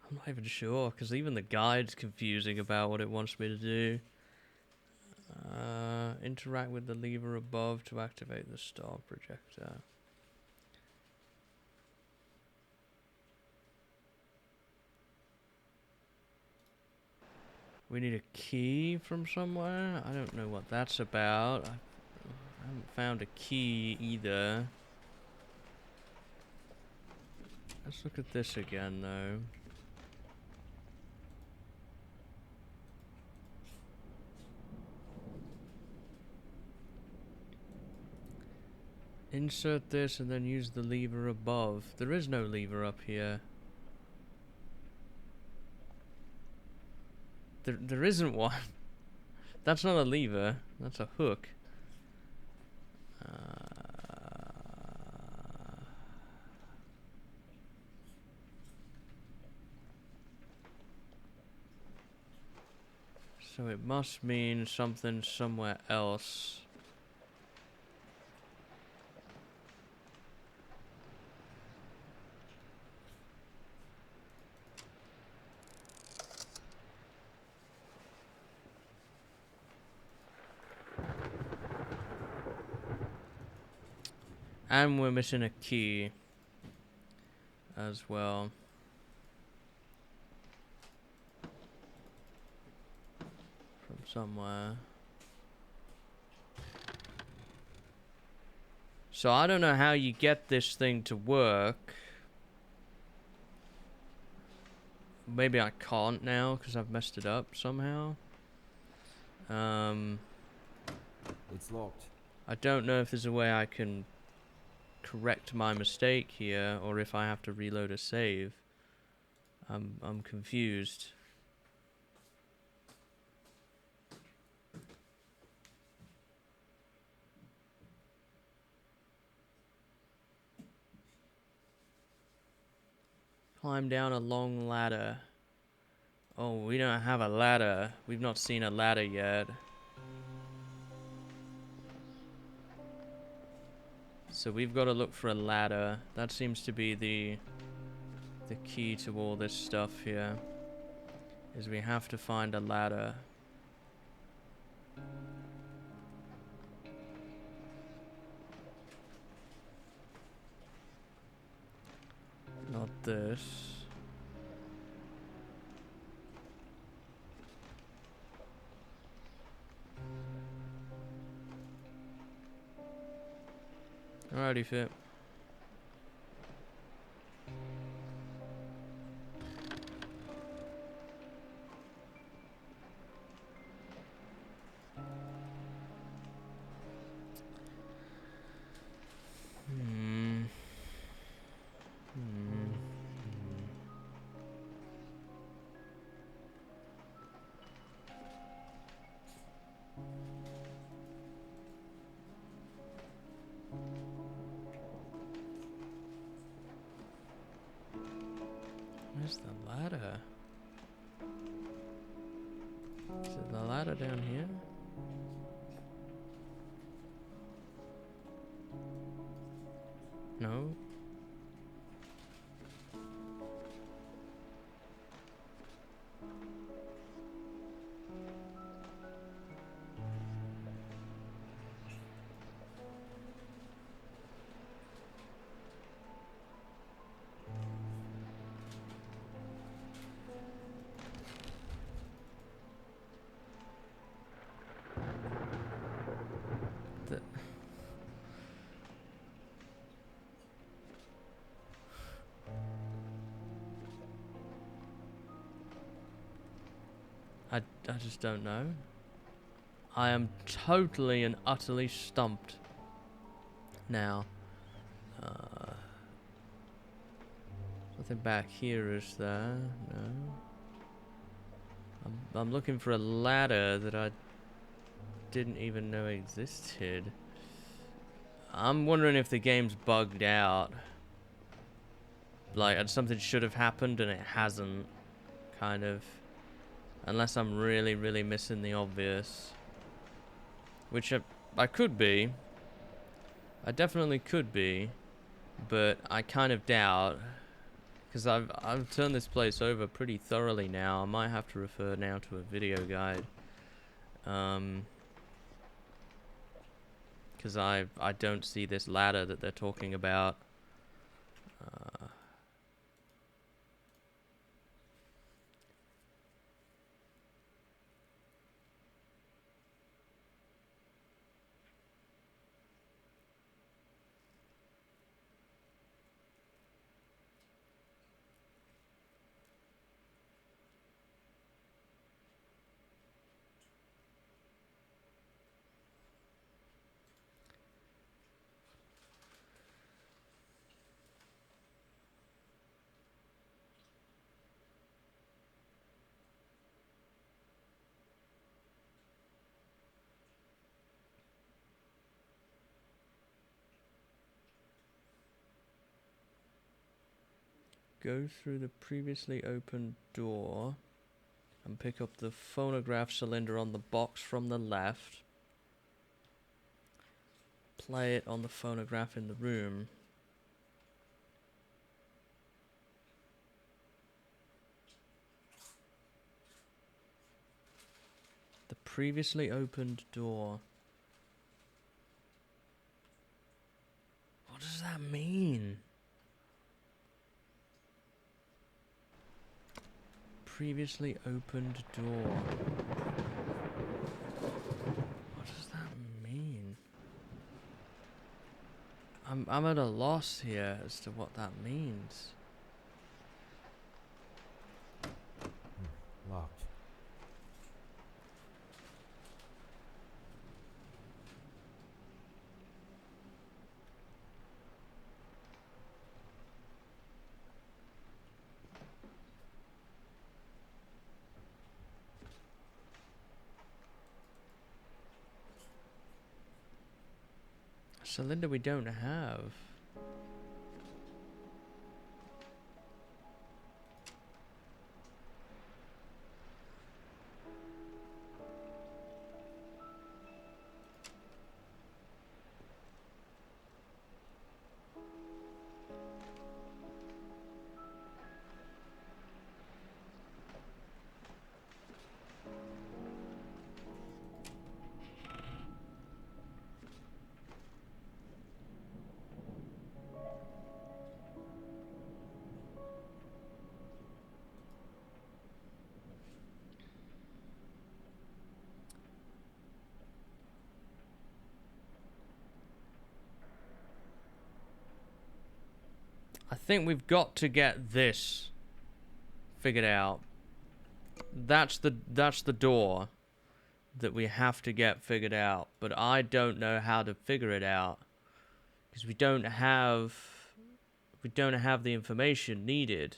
I'm not even sure because even the guide's confusing about what it wants me to do. Interact with the lever above to activate the star projector. We need a key from somewhere. I don't know what that's about. I haven't found a key either. Let's look at this again though. Insert this and then use the lever above. There is no lever up here. There isn't one. That's not a lever. That's a hook. So it must mean something somewhere else. And we're missing a key as well. From somewhere. So I don't know how you get this thing to work. Maybe I can't now because I've messed it up somehow. It's locked. I don't know if there's a way I can correct my mistake here or if I have to reload a save. I'm confused. Climb down a long ladder. Oh, we don't have a ladder. We've not seen a ladder yet. So we've got to look for a ladder. That seems to be the key to all this stuff here. Is we have to find a ladder. Not this. Alrighty, Fit. Where's the ladder? Is it the ladder down here? No. I just don't know. I am totally and utterly stumped now. Nothing back here, is there? No. I'm looking for a ladder that I didn't even know existed. I'm wondering if the game's bugged out. Like, something should have happened and it hasn't, kind of. Unless I'm really, really missing the obvious. Which I could be. I definitely could be. But I kind of doubt. Because I've turned this place over pretty thoroughly now. I might have to refer now to a video guide. Because I don't see this ladder that they're talking about. Go through the previously opened door and pick up the phonograph cylinder on the box from the left. Play it on the phonograph in the room. The previously opened door. What does that mean? Previously opened door. What does that mean? I'm at a loss here as to what that means. Locked. Cylinder we don't have. I think we've got to get this figured out. That's the door that we have to get figured out, but I don't know how to figure it out because we don't have the information needed.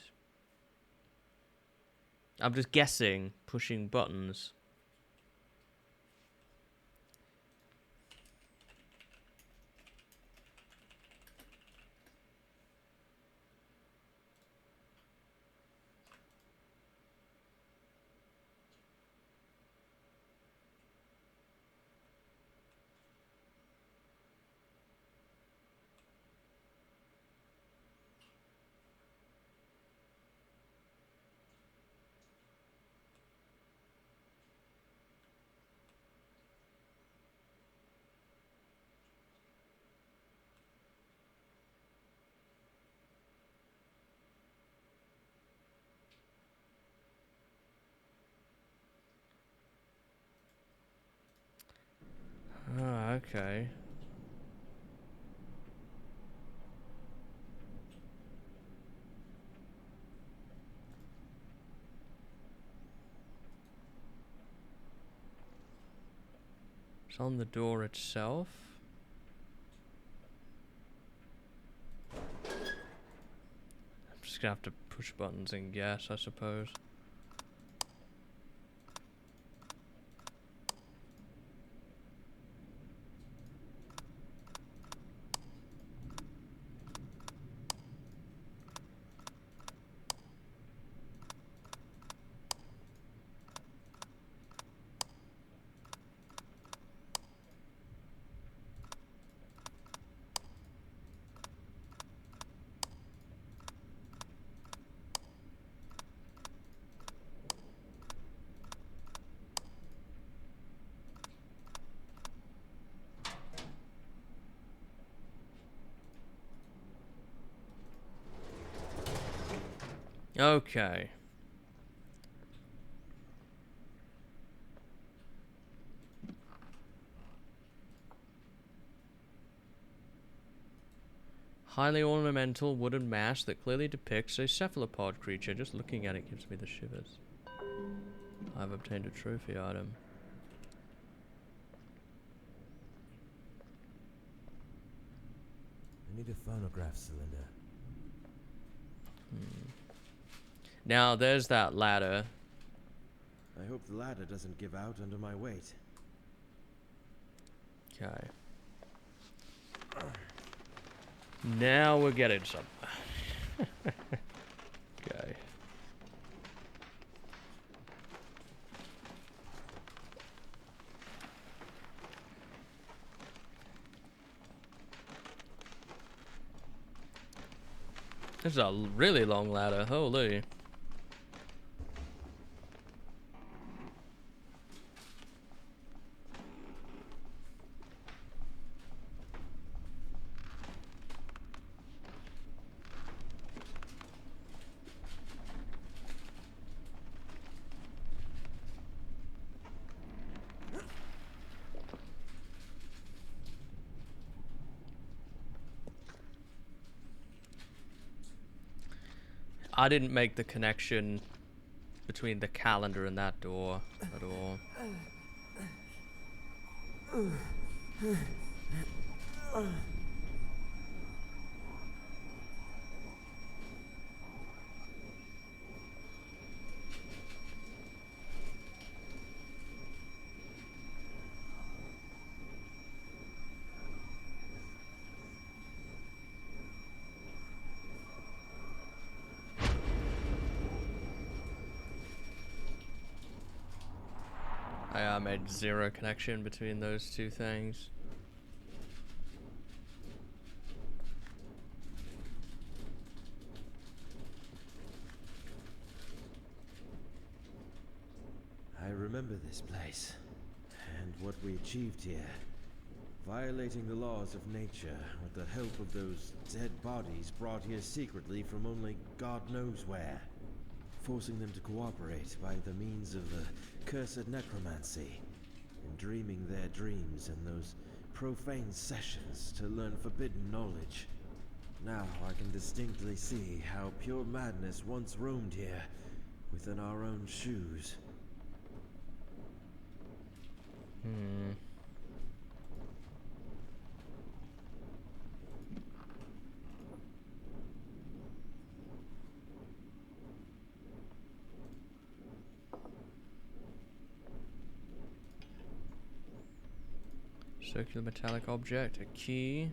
I'm just guessing, pushing buttons. Ah, okay. It's on the door itself. I'm just gonna have to push buttons and guess, I suppose. Okay. Highly ornamental wooden mask that clearly depicts a cephalopod creature. Just looking at it gives me the shivers. I've obtained a trophy item. I need a phonograph cylinder. Now, there's that ladder. I hope the ladder doesn't give out under my weight. Okay. Now we're getting somewhere. Okay. This is a really long ladder, holy. I didn't make the connection between the calendar and that door at all. I made zero connection between those two things. I remember this place, and what we achieved here. Violating the laws of nature with the help of those dead bodies brought here secretly from only God knows where. Forcing them to cooperate by the means of the cursed necromancy, and dreaming their dreams in those profane sessions to learn forbidden knowledge. Now I can distinctly see how pure madness once roamed here, within our own shoes. Circular metallic object, a key.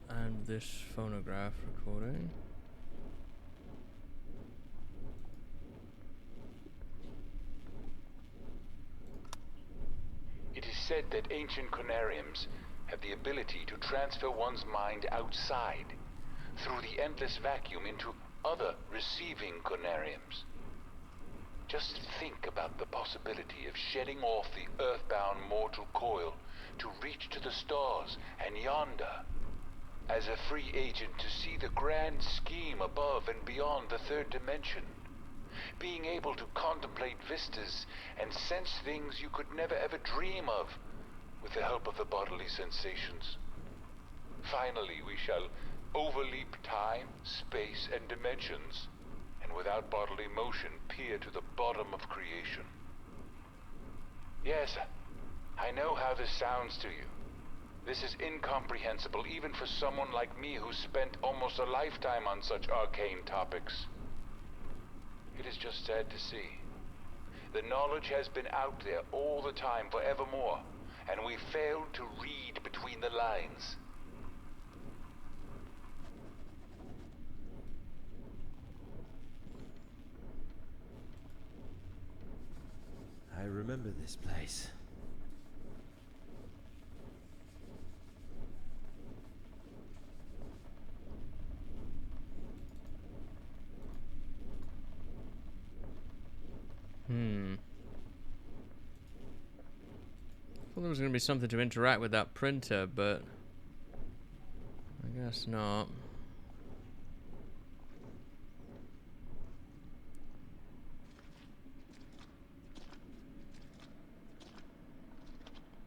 And this phonograph recording. It is said that ancient Conariums have the ability to transfer one's mind outside, through the endless vacuum into other receiving Conariums. Just think about the possibility of shedding off the earthbound mortal coil to reach to the stars and yonder, as a free agent to see the grand scheme above and beyond the third dimension. being able to contemplate vistas and sense things you could never ever dream of with the help of the bodily sensations. Finally, we shall overleap time, space, and dimensions, and without bodily motion peer to the bottom of creation. Yes, I know how this sounds to you. This is incomprehensible even for someone like me who spent almost a lifetime on such arcane topics. It is just sad to see. The knowledge has been out there all the time forevermore, and we failed to read between the lines. I remember this place. I thought there was going to be something to interact with that printer, but I guess not.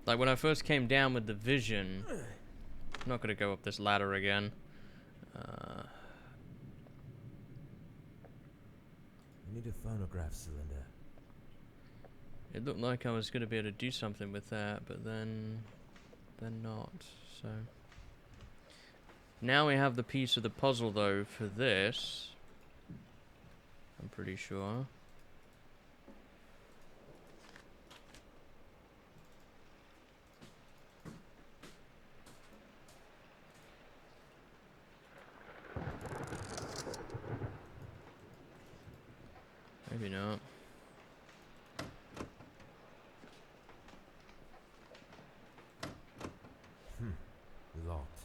Like when I first came down with the vision, I'm not going to go up this ladder again. We need a phonograph cylinder. It looked like I was going to be able to do something with that, but then not. So now we have the piece of the puzzle, though, for this. I'm pretty sure. Maybe not. Locked.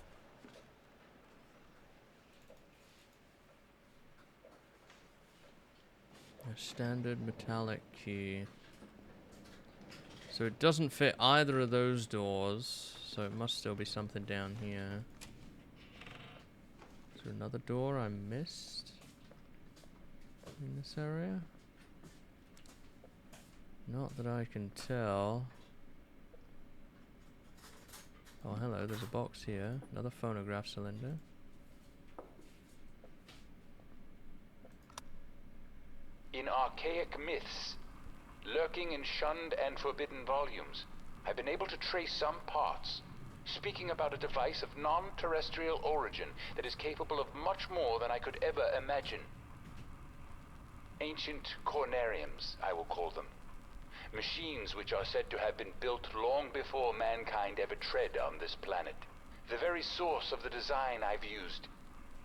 A standard metallic key. So it doesn't fit either of those doors, so it must still be something down here. Is there another door I missed in this area? Not that I can tell. Oh, hello, there's a box here. Another phonograph cylinder. In archaic myths, lurking in shunned and forbidden volumes, I've been able to trace some parts, speaking about a device of non-terrestrial origin that is capable of much more than I could ever imagine. Ancient Conariums, I will call them. Machines which are said to have been built long before mankind ever tread on this planet. The very source of the design I've used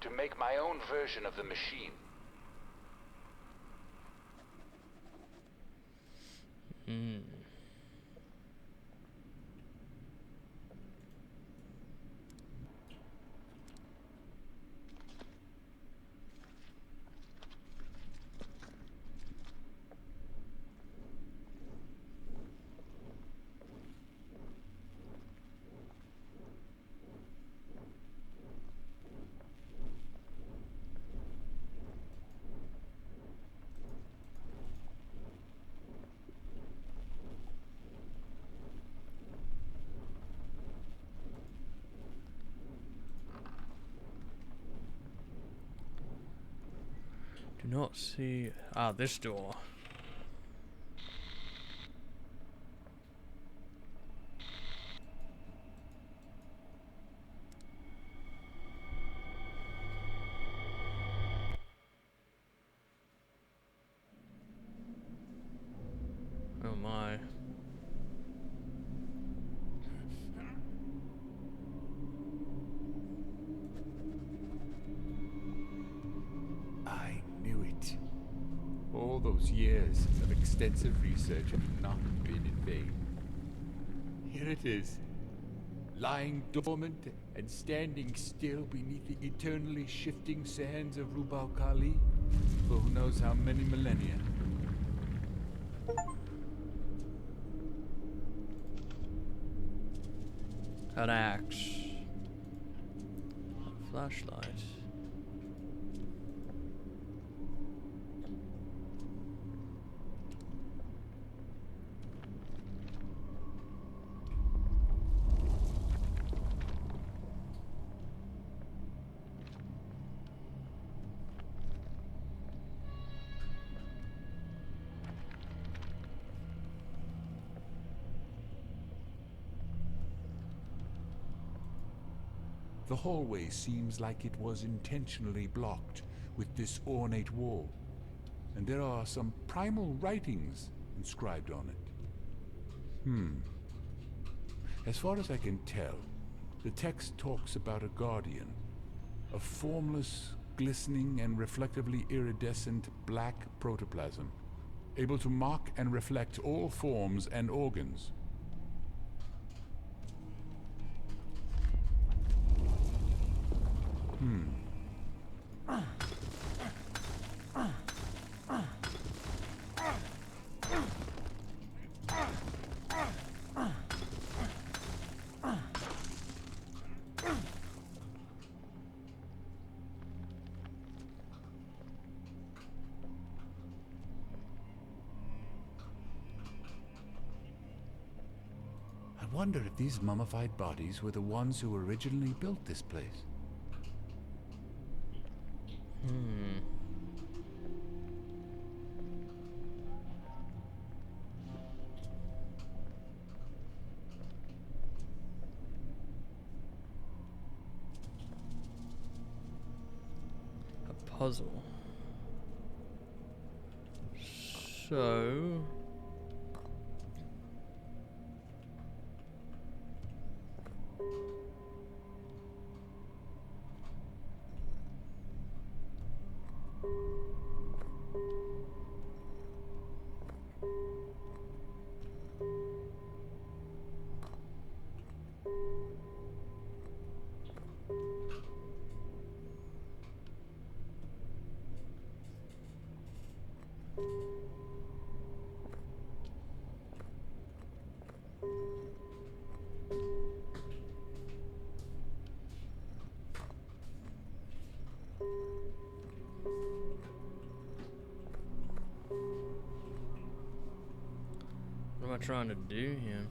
to make my own version of the machine. Do not see... Ah, this door. Oh my. I knew it. All those years of extensive research have not been in vain. Here it is, lying dormant and standing still beneath the eternally shifting sands of Rubal Khali for who knows how many millennia. An axe. A flashlight. The hallway seems like it was intentionally blocked with this ornate wall, and there are some primal writings inscribed on it. As far as I can tell, the text talks about a guardian, a formless, glistening and reflectively iridescent black protoplasm, able to mock and reflect all forms and organs. I wonder if these mummified bodies were the ones who originally built this place. A puzzle. So... what am I trying to do here?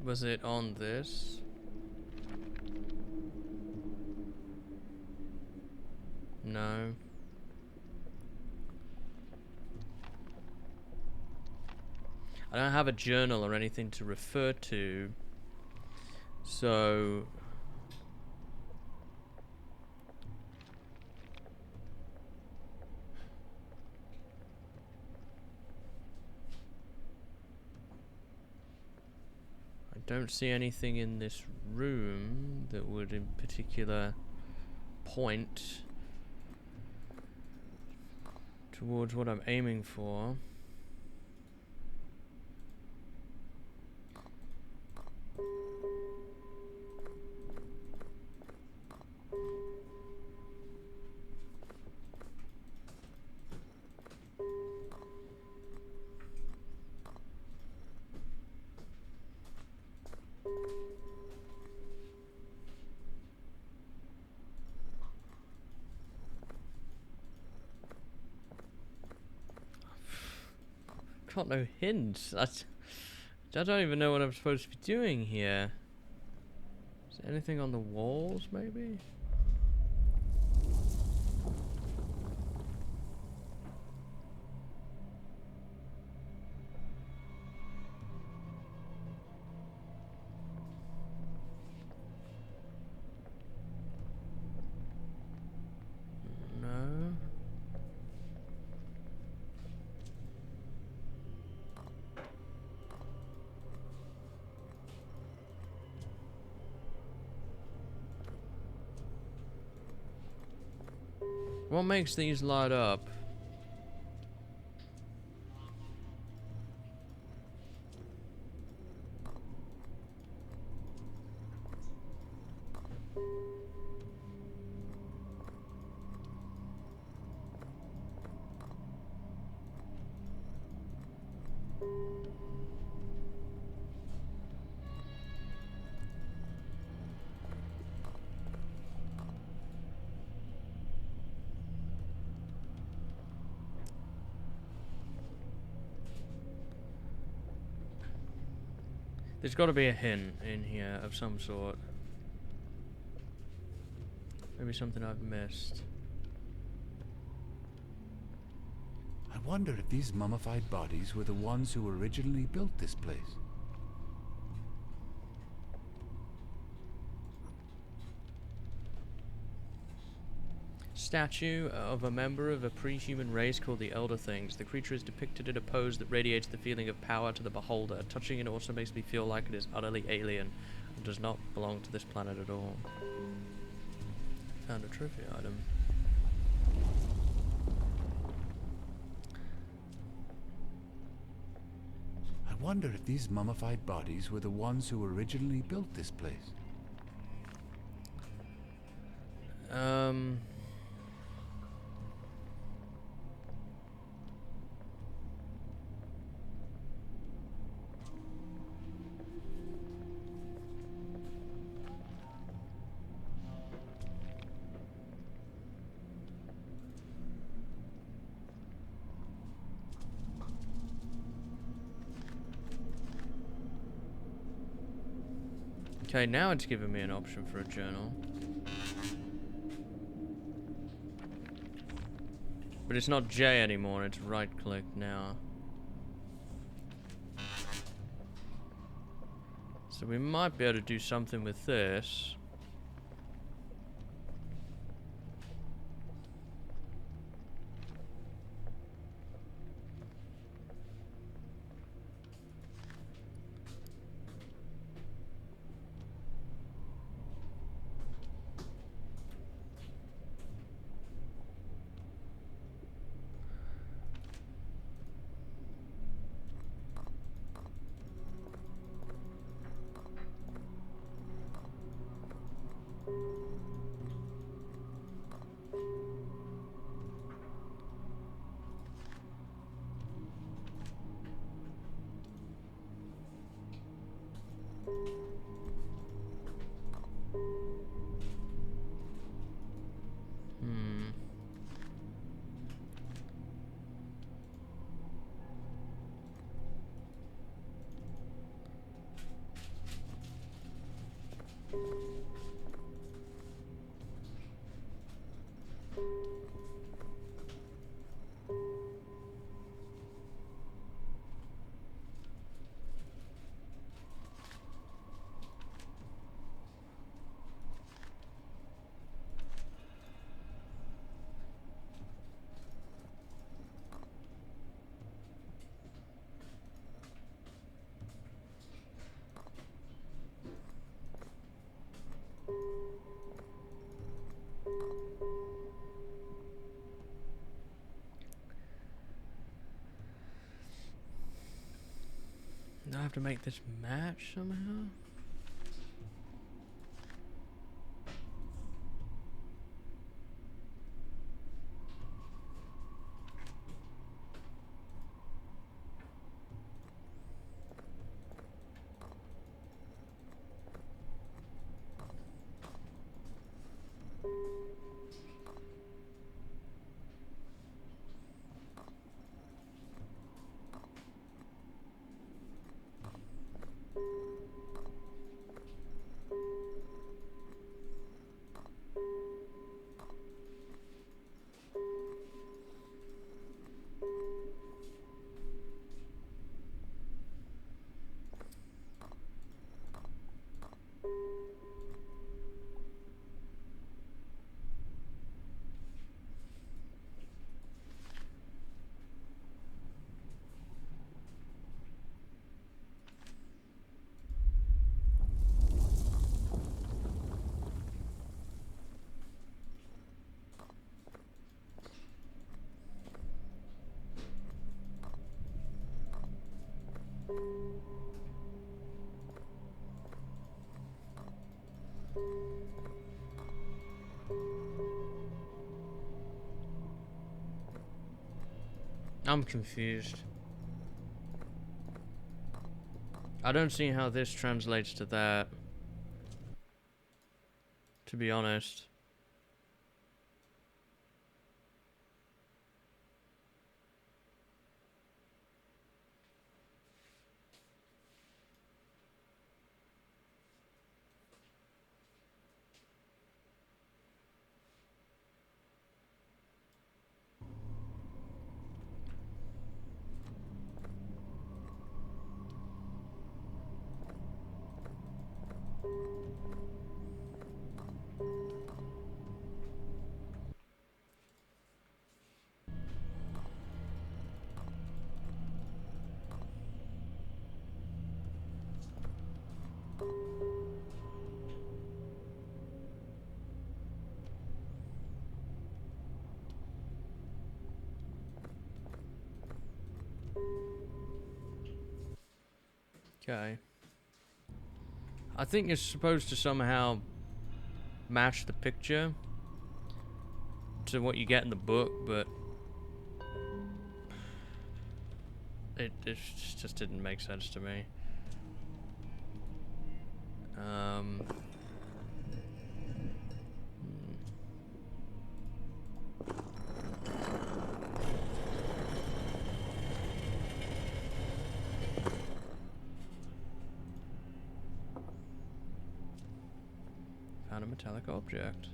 Was it on this? No. I don't have a journal or anything to refer to, so I don't see anything in this room that would in particular point towards what I'm aiming for. Got no hints. I don't even know what I'm supposed to be doing here. Is there anything on the walls, maybe? No. What makes these light up? There's got to be a hint in here of some sort. Maybe something I've missed. I wonder if these mummified bodies were the ones who originally built this place. Statue of a member of a pre-human race called the Elder Things. The creature is depicted in a pose that radiates the feeling of power to the beholder. Touching it also makes me feel like it is utterly alien and does not belong to this planet at all. Found a trophy item. I wonder if these mummified bodies were the ones who originally built this place. Okay, now it's giving me an option for a journal. But it's not J anymore, it's right-click now. So we might be able to do something with this. Do I have to make this match somehow? I'm confused. I don't see how this translates to that, to be honest. Okay. I think it's supposed to somehow match the picture to what you get in the book, but it just didn't make sense to me. Found a metallic object.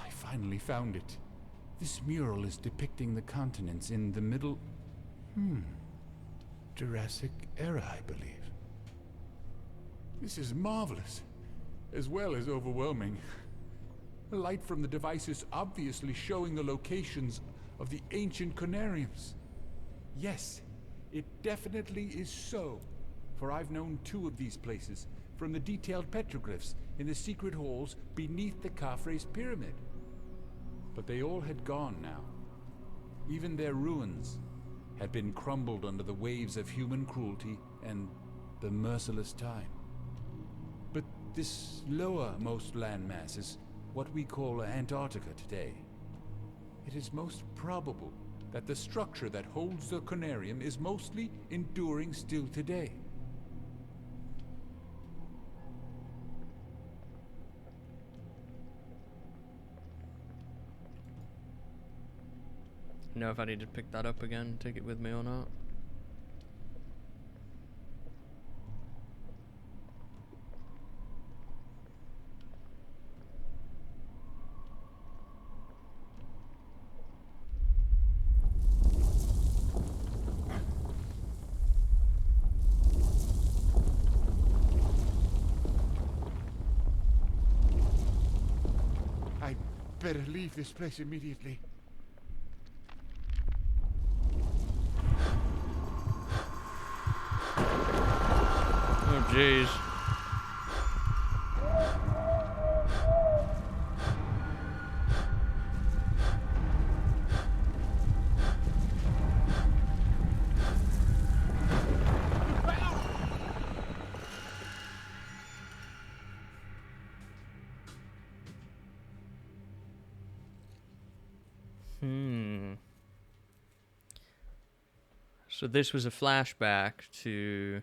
Finally found it. This mural is depicting the continents in the middle... Jurassic era, I believe. This is marvelous, as well as overwhelming. The light from the device is obviously showing the locations of the ancient Conariums. Yes, it definitely is so, for I've known 2 of these places from the detailed petroglyphs in the secret halls beneath the Khafre's pyramid. But they all had gone now. Even their ruins had been crumbled under the waves of human cruelty and the merciless time. But this lowermost landmass is what we call Antarctica today. It is most probable that the structure that holds the Conarium is mostly enduring still today. Know if I need to pick that up again, take it with me or not. I'd better leave this place immediately. Oh, jeez. So this was a flashback to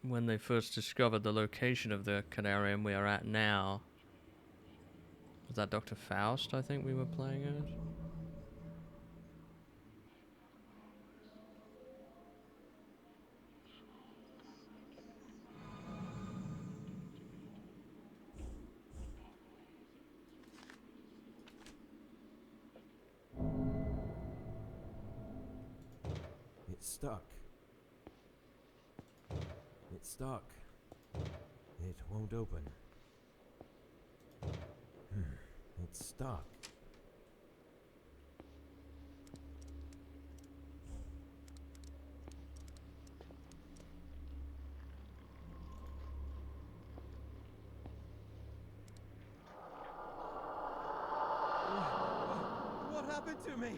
when they first discovered the location of the Conarium we are at now. Was that Dr. Faust, I think we were playing as? It's stuck. It's stuck. It won't open. It's stuck. What happened to me?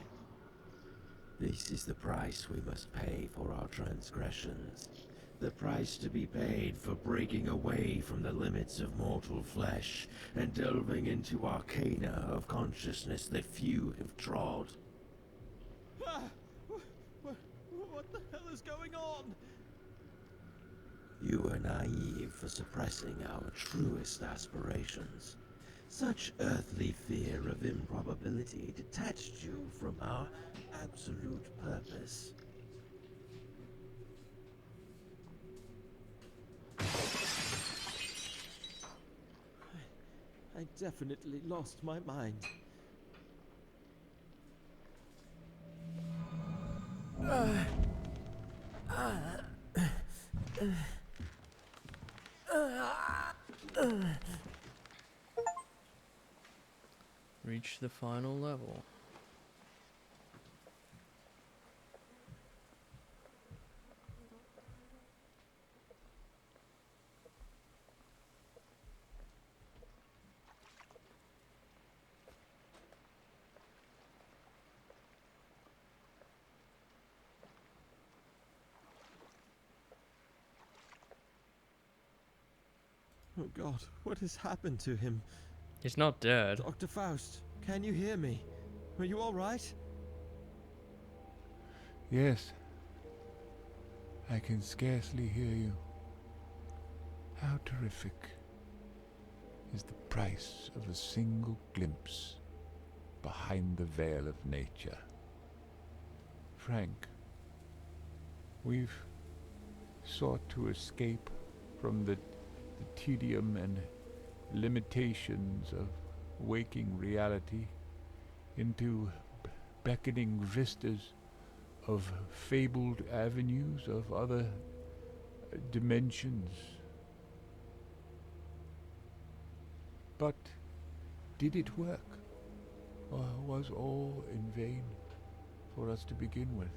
This is the price we must pay for our transgressions. The price to be paid for breaking away from the limits of mortal flesh and delving into arcana of consciousness that few have trod. What the hell is going on? You are naive for suppressing our truest aspirations. Such earthly fear of improbability detached you from our absolute purpose. I definitely lost my mind. Reach the final level. Oh God, what has happened to him? He's not dead. Dr. Faust, can you hear me? Are you all right? Yes. I can scarcely hear you. How terrific is the price of a single glimpse behind the veil of nature. Frank, we've sought to escape from the tedium and limitations of waking reality into beckoning vistas of fabled avenues of other dimensions. But did it work? Or was all in vain for us to begin with?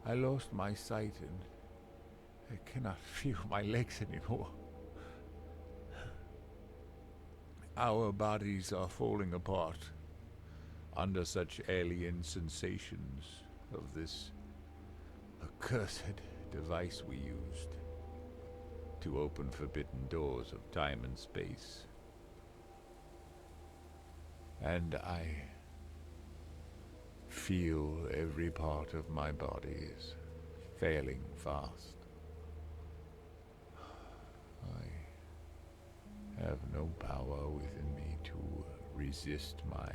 I lost my sight and I cannot feel my legs anymore. Our bodies are falling apart under such alien sensations of this accursed device we used to open forbidden doors of time and space. And I feel every part of my body is failing fast. I have no power within me to resist my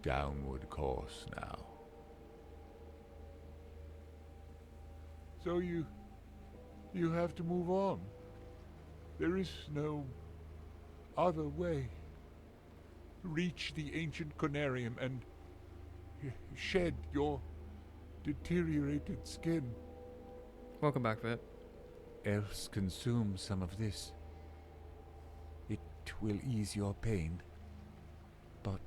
downward course now. So you have to move on. There is no other way. Reach the ancient Conarium and shed your deteriorated skin. Welcome back, Vip. Else consume some of this. It will ease your pain, but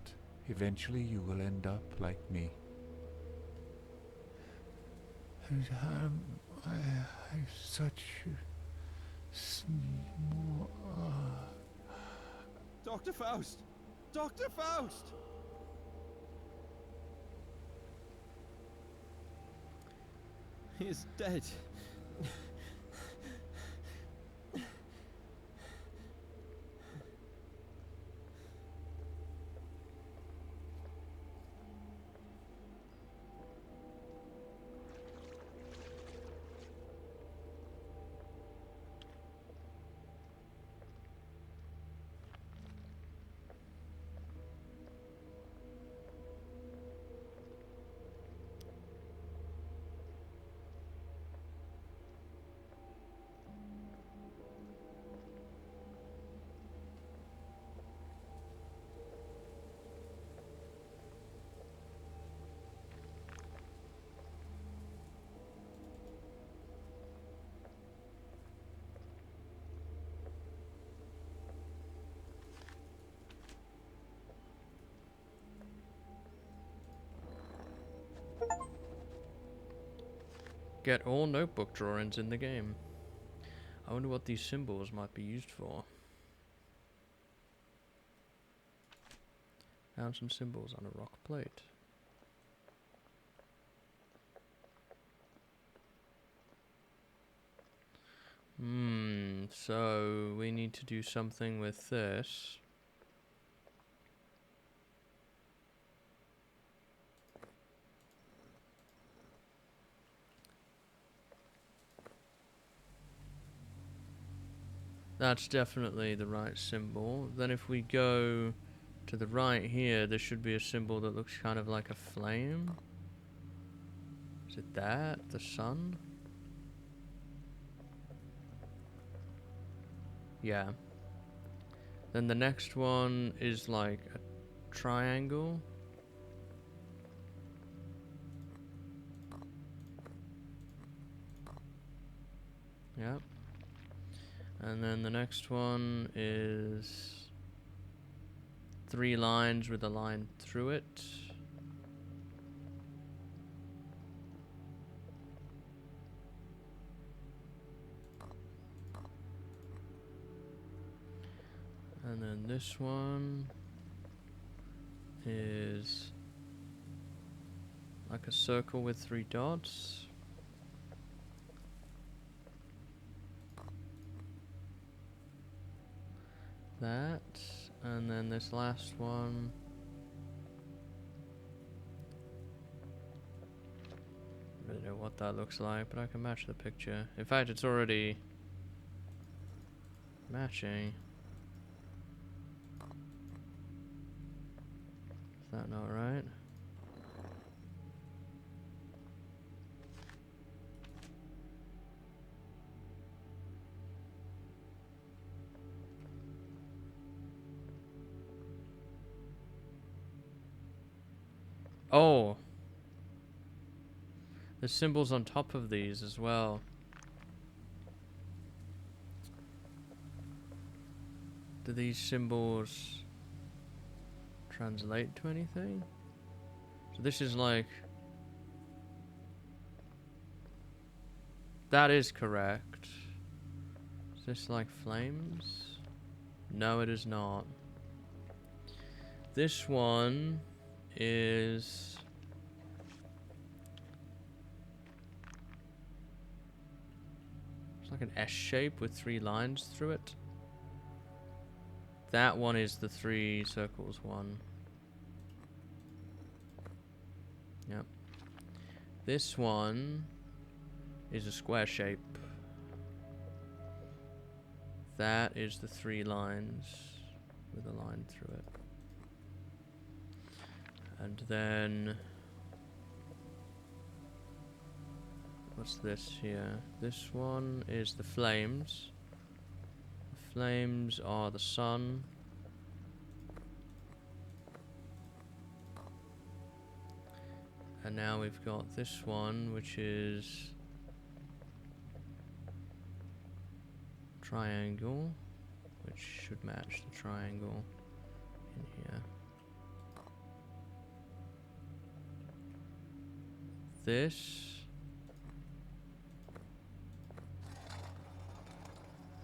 eventually you will end up like me. And I'm such small. Dr. Faust! Dr. Faust! He is dead. Get all notebook drawings in the game. I wonder what these symbols might be used for. Found some symbols on a rock plate. So we need to do something with this. That's definitely the right symbol. Then if we go to the right here, there should be a symbol that looks kind of like a flame. Is it that? The sun? Yeah. Then the next one is like a triangle. Yep. And then the next one is 3 lines with a line through it. And then this one is like a circle with 3 dots. That, and then this last one I don't really know what that looks like, but I can match the picture. In fact, it's already matching. Is that not right? Oh, there's symbols on top of these as well. Do these symbols translate to anything? So this is like... That is correct. Is this like flames? No, it is not. This one is... It's like an S shape with 3 lines through it. That one is the 3 circles one. Yep. This one is a square shape. That is the 3 lines with a line through it. And then... What's this here? This one is the flames. The flames are the sun. And now we've got this one, which is triangle, which should match the triangle in here. This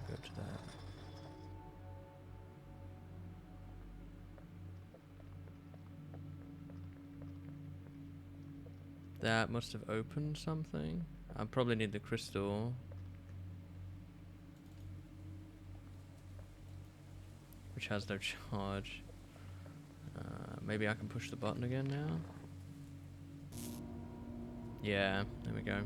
go to that. That must have opened something. I probably need the crystal. Which has no charge. Maybe I can push the button again now? Yeah, there we go.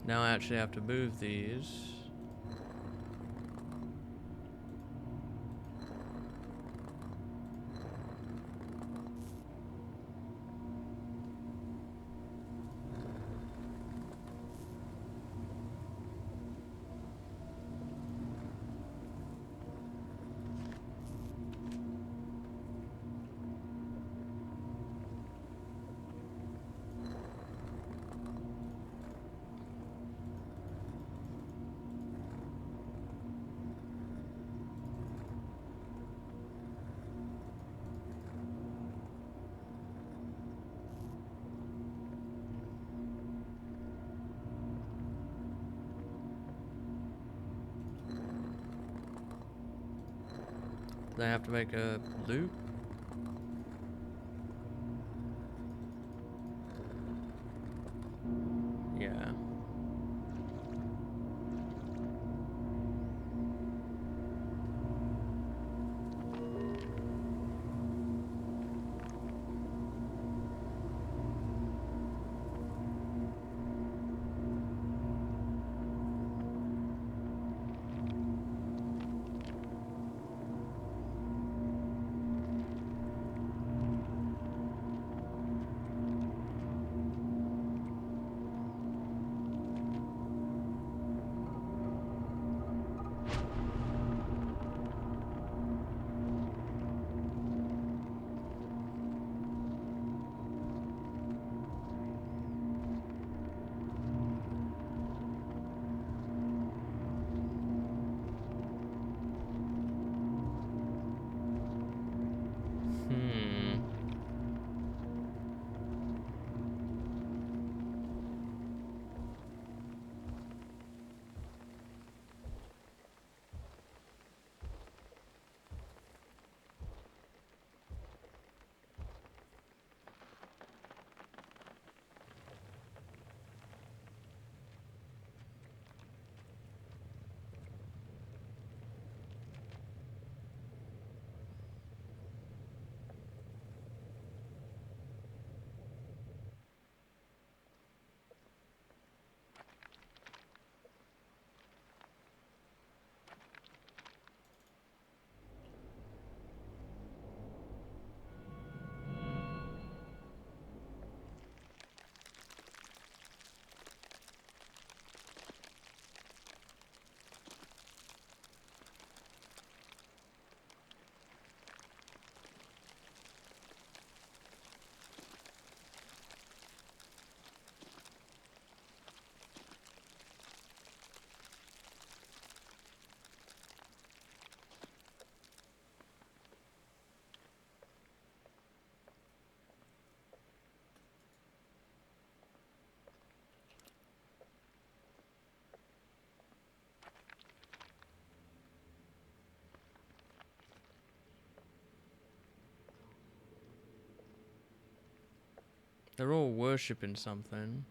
Now I actually have to move these. They have to make a loop? Yeah. They're all worshipping something.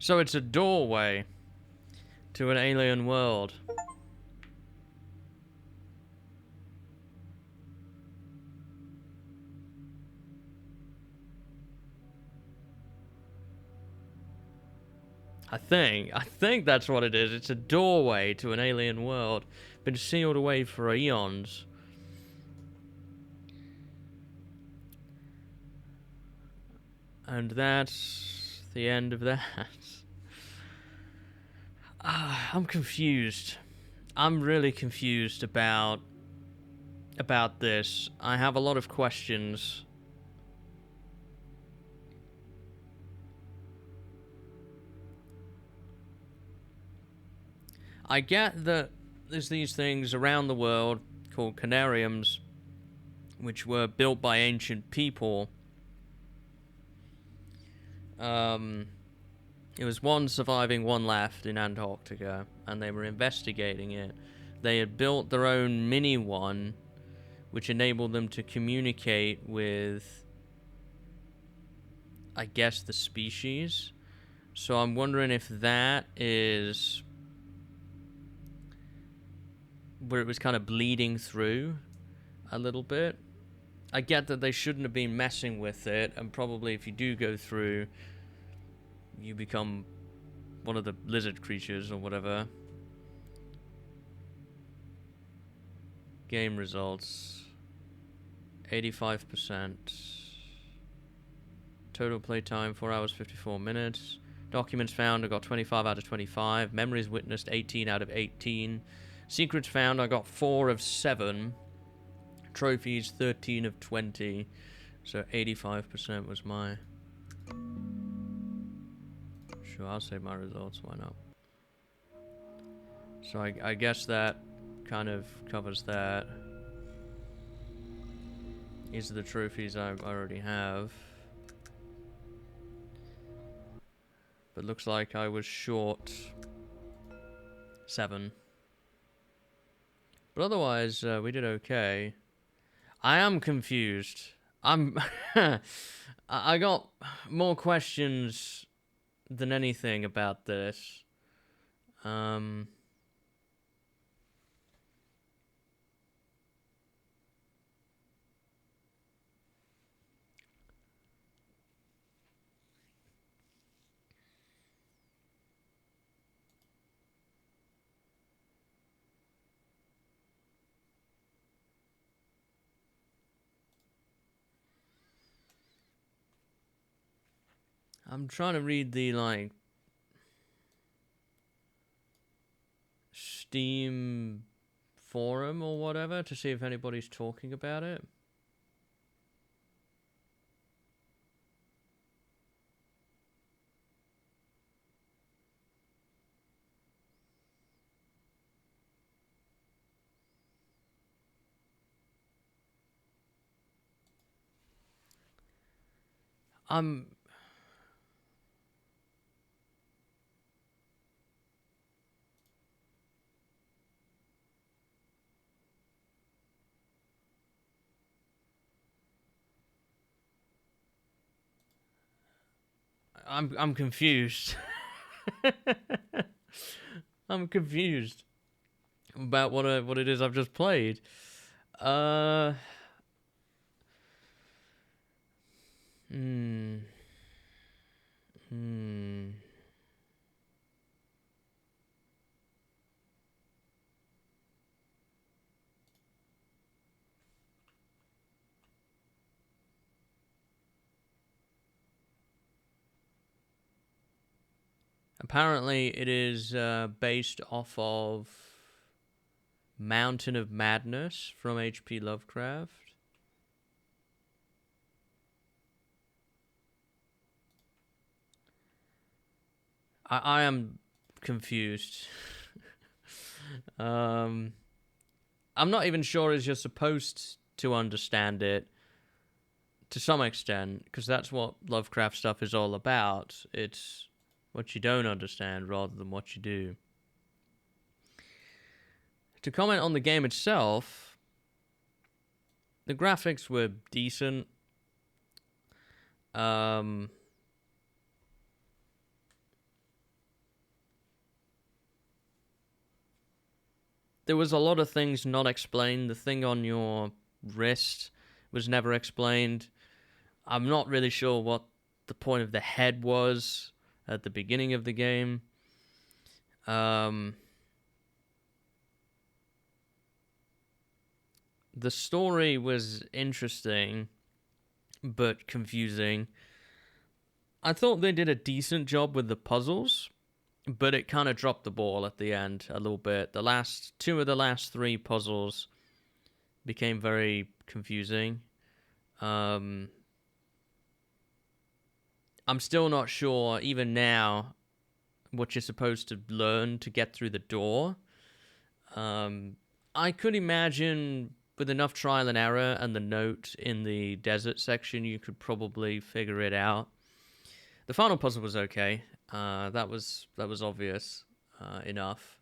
So it's a doorway to an alien world. I think that's what it is. It's a doorway to an alien world, been sealed away for eons. And that's the end of that. I'm confused. I'm really confused about this. I have a lot of questions. I get that there's these things around the world called Conariums, which were built by ancient people. It was one surviving, one left in Antarctica, and they were investigating it. They had built their own mini one, which enabled them to communicate with, I guess, the species. So I'm wondering if that is where it was kind of bleeding through a little bit. I get that they shouldn't have been messing with it, and probably if you do go through, you become one of the lizard creatures or whatever. Game results. 85%. Total playtime 4 hours 54 minutes. Documents found, I got 25 out of 25. Memories witnessed, 18 out of 18. Secrets found, I got 4 of 7. Trophies, 13 of 20. So 85% was my... Sure, I'll save my results, why not? So I guess that kind of covers that. These are the trophies I already have. But looks like I was short 7. But otherwise, we did okay. I am confused. I got more questions than anything about this. I'm trying to read the, like, Steam forum or whatever to see if anybody's talking about it. I'm confused. I'm confused about what it is I've just played. Apparently, it is based off of Mountain of Madness from H.P. Lovecraft. I am confused. I'm not even sure as you're supposed to understand it to some extent, because that's what Lovecraft stuff is all about. It's what you don't understand rather than what you do. To comment on the game itself, the graphics were decent. There was a lot of things not explained. The thing on your wrist was never explained. I'm not really sure what the point of the head was at the beginning of the game. The story was interesting, but confusing. I thought they did a decent job with the puzzles, but it kind of dropped the ball at the end a little bit. Two of the last three puzzles became very confusing. I'm still not sure, even now, what you're supposed to learn to get through the door. I could imagine with enough trial and error and the note in the desert section, you could probably figure it out. The final puzzle was okay. That was obvious enough.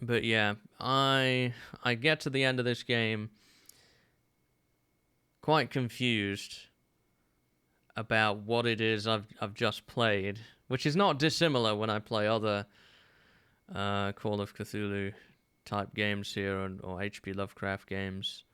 But yeah, I get to the end of this game quite confused about what it is I've just played, which is not dissimilar when I play other Call of Cthulhu type games here, or H.P. Lovecraft games.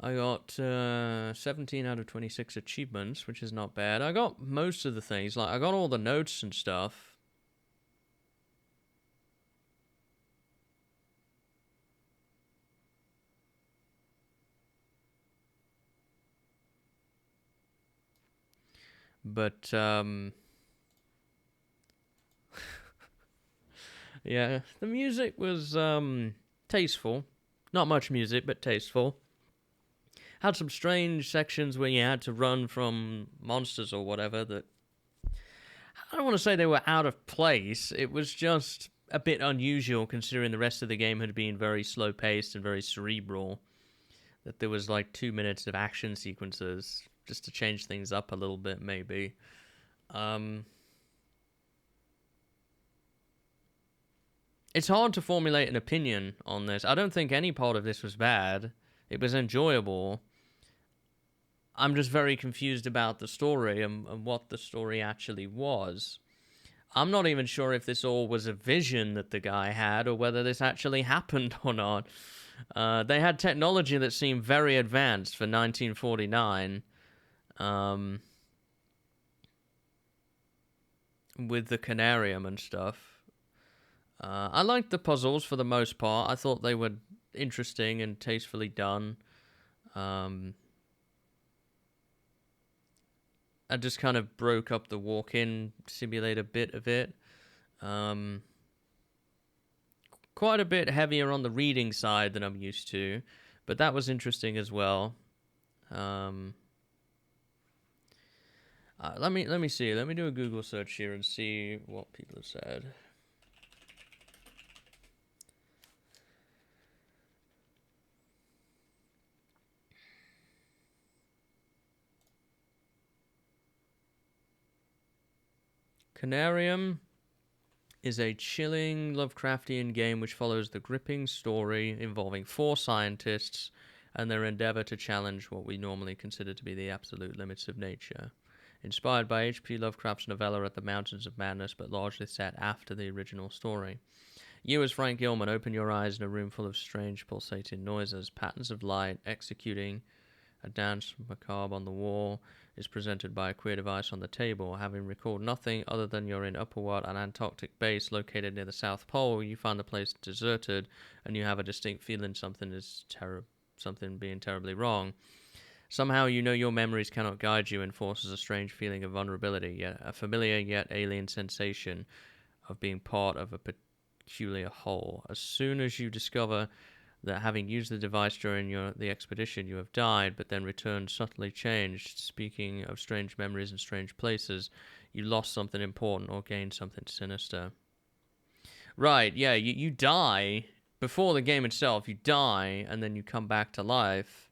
I got 17 out of 26 achievements, which is not bad. I got most of the things. Like, I got all the notes and stuff. But, yeah, the music was tasteful. Not much music, but tasteful. Had some strange sections where you had to run from monsters or whatever that... I don't want to say they were out of place. It was just a bit unusual considering the rest of the game had been very slow-paced and very cerebral. That there was like 2 minutes of action sequences just to change things up a little bit, maybe. It's hard to formulate an opinion on this. I don't think any part of this was bad. It was enjoyable. I'm just very confused about the story and what the story actually was. I'm not even sure if this all was a vision that the guy had or whether this actually happened or not. They had technology that seemed very advanced for 1949. With the Conarium and stuff. I liked the puzzles for the most part. I thought they were interesting and tastefully done. I just kind of broke up the walk-in simulator bit of it. Quite a bit heavier on the reading side than I'm used to, but that was interesting as well. Let me see. Let me do a Google search here and see what people have said. Conarium is a chilling Lovecraftian game which follows the gripping story involving 4 scientists and their endeavor to challenge what we normally consider to be the absolute limits of nature. Inspired by H.P. Lovecraft's novella At the Mountains of Madness, but largely set after the original story. You, as Frank Gilman, open your eyes in a room full of strange pulsating noises, patterns of light, executing a dance macabre on the wall, is presented by a queer device on the table. Having recalled nothing other than you're in Upperwatt, an Antarctic base located near the South Pole, you find the place deserted, and you have a distinct feeling something being terribly wrong. Somehow you know your memories cannot guide you and forces a strange feeling of vulnerability, yet a familiar yet alien sensation of being part of a peculiar whole. As soon as you discover that having used the device during the expedition you have died, but then returned subtly changed, speaking of strange memories and strange places, you lost something important or gained something sinister. Right, yeah, you die before the game itself, you die, and then you come back to life.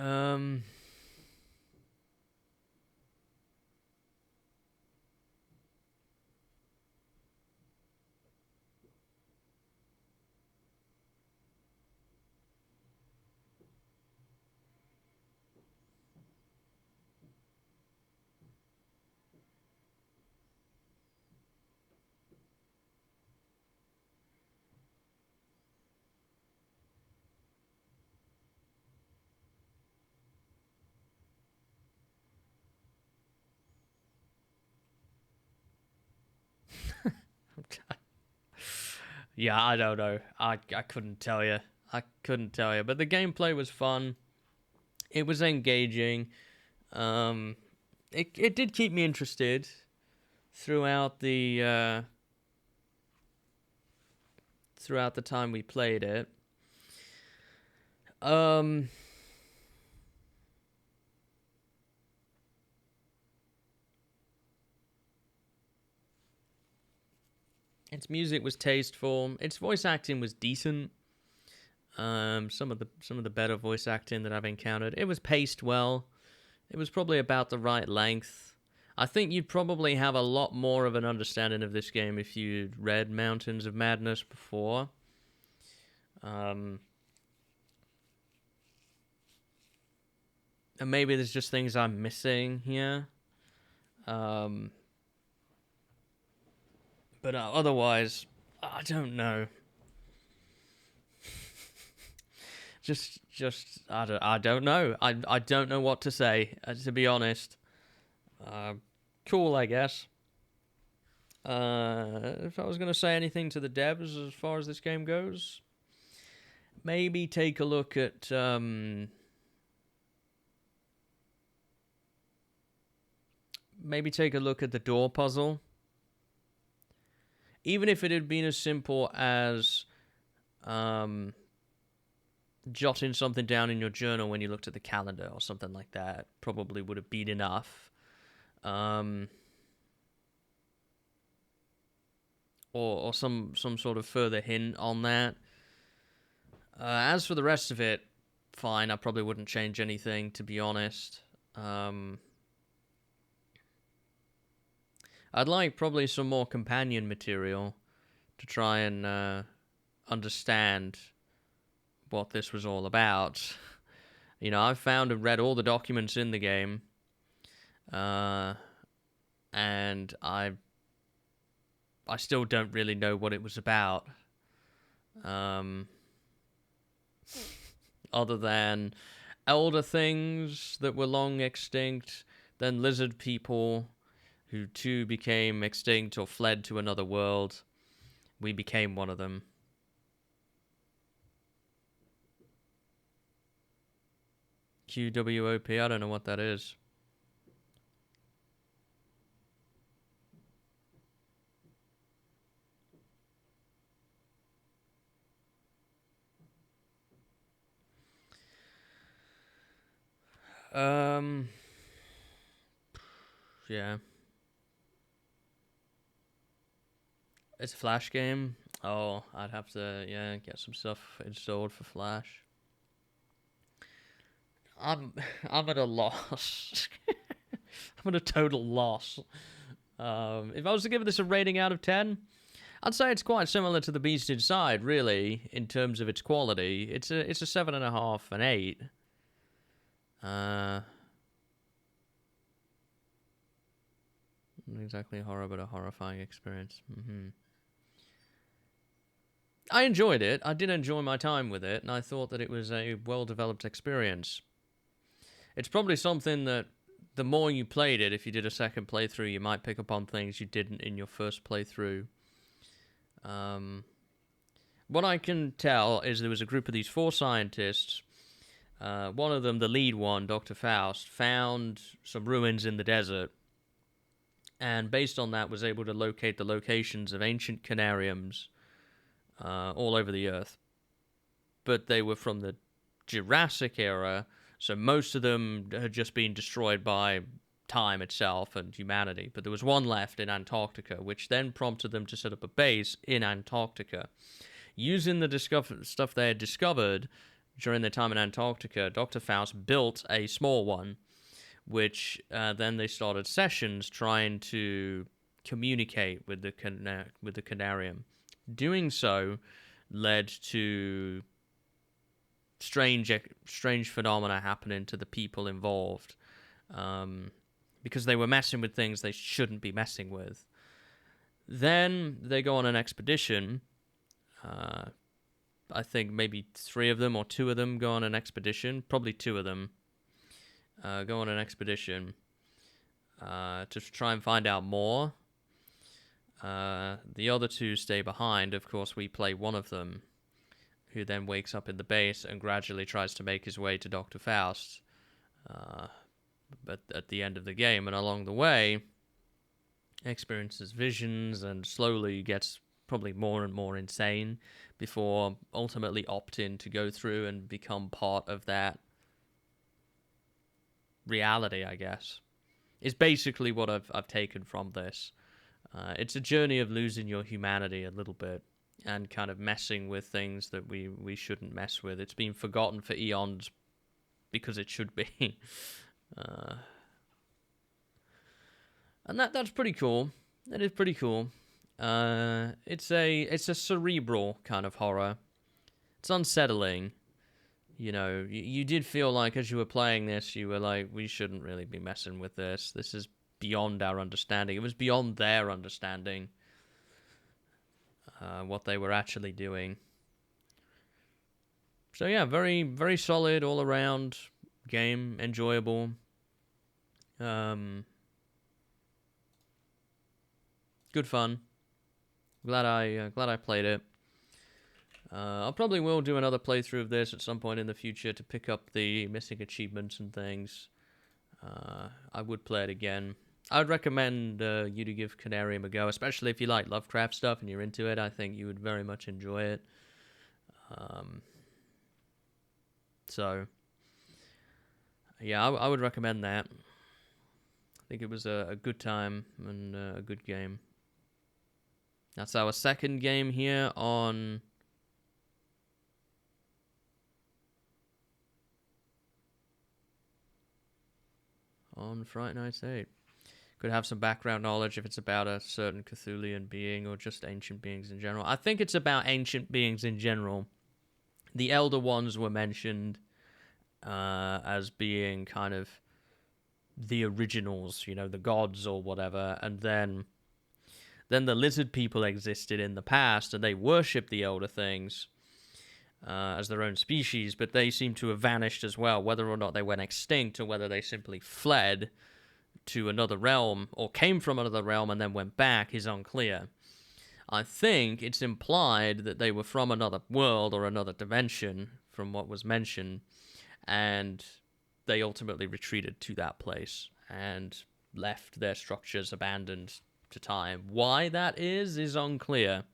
Um. Yeah, I don't know. I couldn't tell you. I couldn't tell you. But the gameplay was fun. It was engaging. It did keep me interested throughout the time we played it. Its music was tasteful. Its voice acting was decent. Some of the better voice acting that I've encountered. It was paced well. It was probably about the right length. I think you'd probably have a lot more of an understanding of this game if you'd read Mountains of Madness before. And maybe there's just things I'm missing here. But otherwise, I don't know. just I don't know. I don't know what to say, to be honest. Cool, I guess. If I was going to say anything to the devs as far as this game goes, maybe take a look at the door puzzle. Even if it had been as simple as jotting something down in your journal when you looked at the calendar or something like that, probably would have been enough. Or some sort of further hint on that. As for the rest of it, fine. I probably wouldn't change anything, to be honest. I'd like probably some more companion material to try and understand what this was all about. You know, I've found and read all the documents in the game, and I still don't really know what it was about. Other than elder things that were long extinct, then lizard people who too became extinct or fled to another world. We became one of them. QWOP, I don't know what that is. Yeah. It's a Flash game. Oh, I'd have to, get some stuff installed for Flash. I'm at a loss. I'm at a total loss. If I was to give this a rating out of 10, I'd say it's quite similar to The Beast Inside, really, in terms of its quality. It's a 7.5, an 8. Not exactly a horror, but a horrifying experience. I enjoyed it. I did enjoy my time with it, and I thought that it was a well-developed experience. It's probably something that the more you played it, if you did a second playthrough, you might pick up on things you didn't in your first playthrough. What I can tell is there was a group of these 4 scientists. One of them, the lead one, Dr. Faust, found some ruins in the desert, and based on that was able to locate the locations of ancient Conariums all over the Earth. But they were from the Jurassic era, so most of them had just been destroyed by time itself and humanity. But there was one left in Antarctica, which then prompted them to set up a base in Antarctica. Using the stuff they had discovered during their time in Antarctica, Dr. Faust built a small one, which then they started sessions trying to communicate with the Conarium. Doing so led to strange phenomena happening to the people involved, because they were messing with things they shouldn't be messing with. Then they go on an expedition. I think maybe 3 of them or 2 of them go on an expedition. Probably 2 of them go on an expedition to try and find out more. The other 2 stay behind. Of course, we play one of them, who then wakes up in the base and gradually tries to make his way to Dr. Faust. But at the end of the game, and along the way, experiences visions and slowly gets probably more and more insane before ultimately opting to go through and become part of that reality, I guess. Is basically what I've taken from this. It's a journey of losing your humanity a little bit and kind of messing with things that we shouldn't mess with. It's been forgotten for eons because it should be. And that's pretty cool. That is pretty cool. It's a cerebral kind of horror. It's unsettling. You know, you did feel like as you were playing this, you were like, we shouldn't really be messing with this. This is beyond our understanding. It was beyond their understanding, what they were actually doing. So yeah, very, very solid all around game, enjoyable. Good fun. Glad I played it. I probably will do another playthrough of this at some point in the future to pick up the missing achievements and things. I would play it again. I would recommend you to give Conarium a go, especially if you like Lovecraft stuff and you're into it. I think you would very much enjoy it. So, yeah, I would recommend that. I think it was a good time and a good game. That's our second game here on Fright Nights 8. Could have some background knowledge if it's about a certain Cthulhian being or just ancient beings in general. I think it's about ancient beings in general. The Elder Ones were mentioned as being kind of the originals, you know, the gods or whatever, and then the lizard people existed in the past, and they worshipped the Elder Things as their own species, but they seem to have vanished as well. Whether or not they went extinct, or whether they simply fled to another realm, or came from another realm and then went back, is unclear. I think it's implied that they were from another world or another dimension, from what was mentioned, and they ultimately retreated to that place and left their structures abandoned to time. Why that is unclear.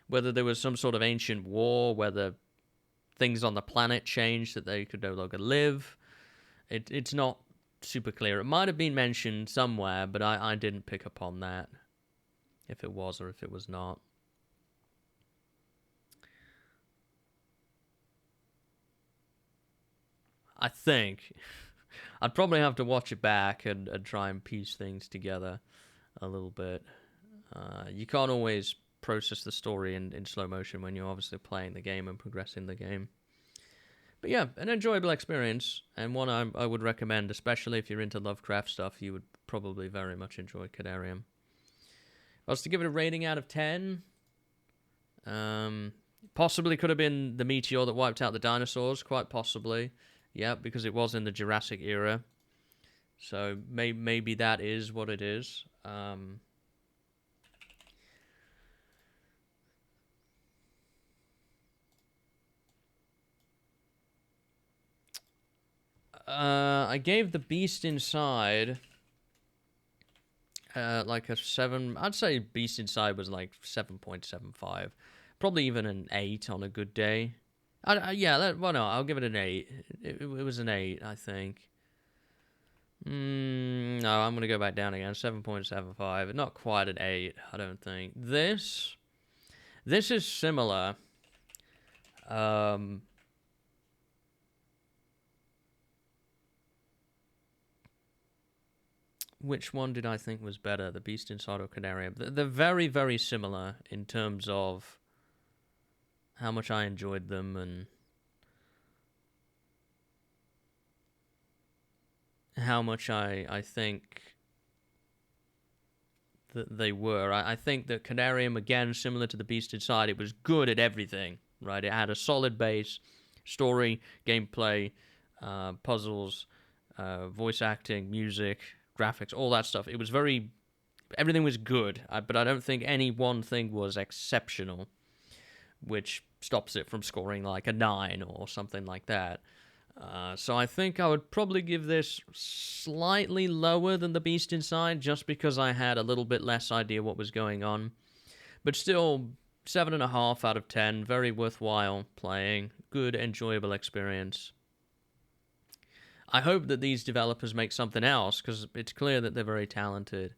Whether there was some sort of ancient war, whether things on the planet changed that they could no longer live, it's not super clear. It might have been mentioned somewhere, but I didn't pick up on that, if it was or if it was not. I think I'd probably have to watch it back and try and piece things together a little bit. You can't always process the story in slow motion when you're obviously playing the game and progressing the game. But yeah, an enjoyable experience, and one I would recommend, especially if you're into Lovecraft stuff. You would probably very much enjoy Conarium. If I was to give it a rating out of 10, possibly could have been the meteor that wiped out the dinosaurs, quite possibly. Yeah, because it was in the Jurassic era. So maybe that is what it is. I gave The Beast Inside like a 7. I'd say Beast Inside was like 7.75. Probably even an 8 on a good day. I'll give it an 8. It was an 8, I think. No, I'm going to go back down again. 7.75. Not quite an 8, I don't think. This is similar. which one did I think was better, The Beast Inside or Conarium? They're very, very similar in terms of how much I enjoyed them and how much I think that they were. I think that Conarium, again, similar to The Beast Inside, it was good at everything, right? It had a solid base, story, gameplay, puzzles, voice acting, music, graphics, all that stuff. It was everything was good, but I don't think any one thing was exceptional, which stops it from scoring like a 9 or something like that. So I think I would probably give this slightly lower than The Beast Inside, just because I had a little bit less idea what was going on. But still, 7.5 out of 10, very worthwhile playing, good, enjoyable experience. I hope that these developers make something else, because it's clear that they're very talented,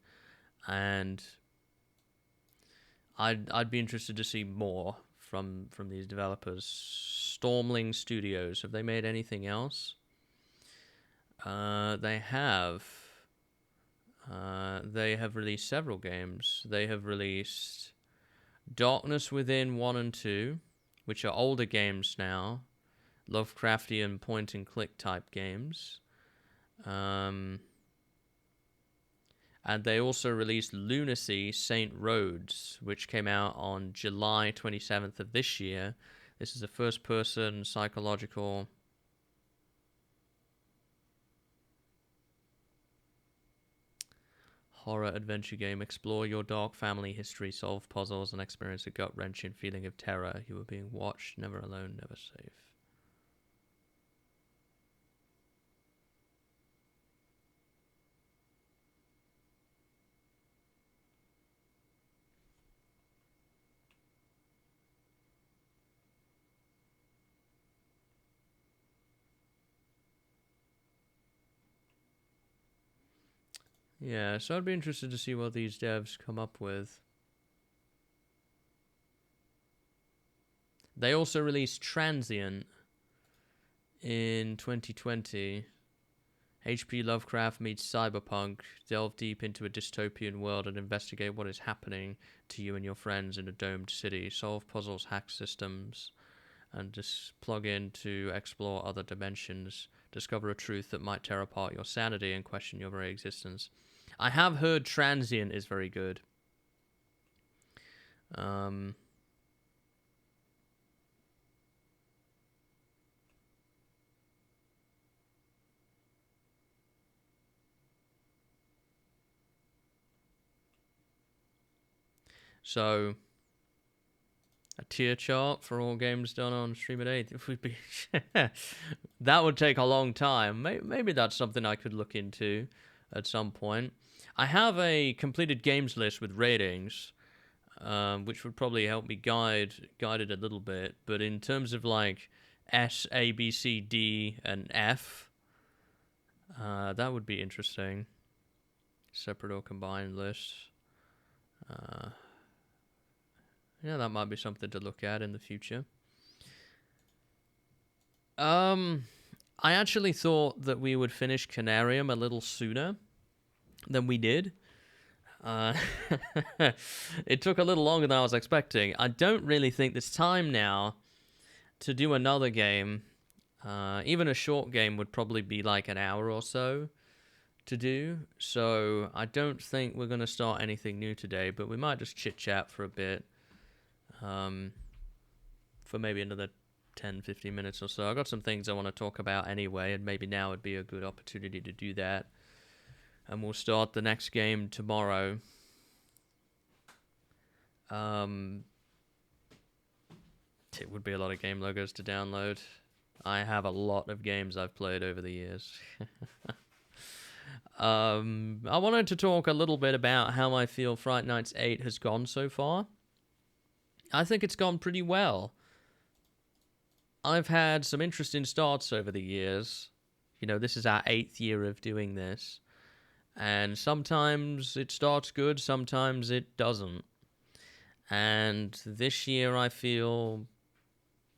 and I'd be interested to see more from these developers. Stormling Studios, have they made anything else? They have. They have released several games. They have released Darkness Within 1 and 2, which are older games now, Lovecraftian point-and-click type games. And they also released Lunacy St. Rhodes, which came out on July 27th of this year. This is a first-person psychological horror adventure game. Explore your dark family history, solve puzzles, and experience a gut-wrenching feeling of terror. You are being watched, never alone, never safe. Yeah, so I'd be interested to see what these devs come up with. They also released Transient in 2020. H.P. Lovecraft meets cyberpunk. Delve deep into a dystopian world and investigate what is happening to you and your friends in a domed city. Solve puzzles, hack systems, and just plug in to explore other dimensions. Discover a truth that might tear apart your sanity and question your very existence. I have heard Transient is very good. So, a tier chart for all games done on SpookADay. If we'd be that would take a long time. Maybe that's something I could look into at some point. I have a completed games list with ratings, which would probably help me guide it a little bit. But in terms of like S, A, B, C, D, and F, that would be interesting. Separate or combined lists. Yeah, that might be something to look at in the future. I actually thought that we would finish Conarium a little sooner than we did. It took a little longer than I was expecting. I don't really think there's time now to do another game. Even a short game would probably be like an hour or so to do. So I don't think we're going to start anything new today, but we might just chit-chat for a bit. For maybe another 10-15 minutes or so. I've got some things I want to talk about anyway, and maybe now would be a good opportunity to do that. And we'll start the next game tomorrow. It would be a lot of game logos to download. I have a lot of games I've played over the years. I wanted to talk a little bit about how I feel Fright Nights 8 has gone so far. I think it's gone pretty well. I've had some interesting starts over the years. You know, this is our 8th year of doing this. And sometimes it starts good, sometimes it doesn't. And this year, I feel,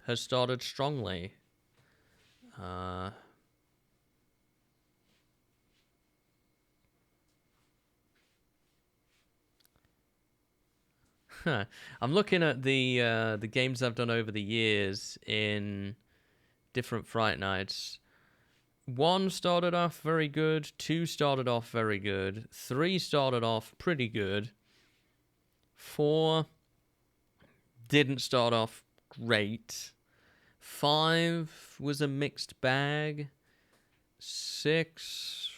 has started strongly. I'm looking at the games I've done over the years in different Fright Nights. 1 started off very good, 2 started off very good, 3 started off pretty good, 4 didn't start off great, 5 was a mixed bag, 6,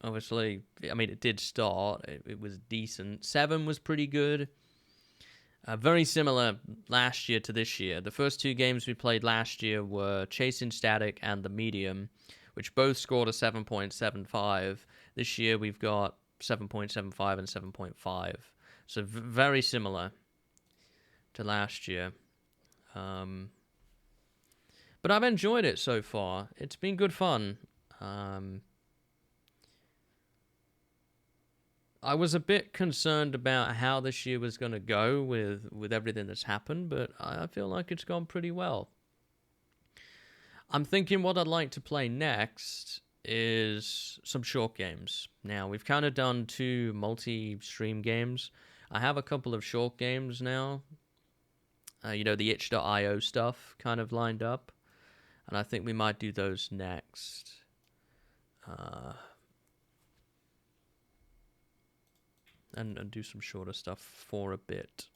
obviously, I mean, it did start, it was decent, 7 was pretty good. Very similar last year to this year. The first 2 games we played last year were Chasing Static and The Medium, which both scored a 7.75. This year we've got 7.75 and 7.5. So very similar to last year. But I've enjoyed it so far. It's been good fun. I was a bit concerned about how this year was going to go with everything that's happened, but I feel like it's gone pretty well. I'm thinking what I'd like to play next is some short games. Now, we've kind of done 2 multi-stream games. I have a couple of short games now. The itch.io stuff kind of lined up. And I think we might do those next. And do some shorter stuff for a bit.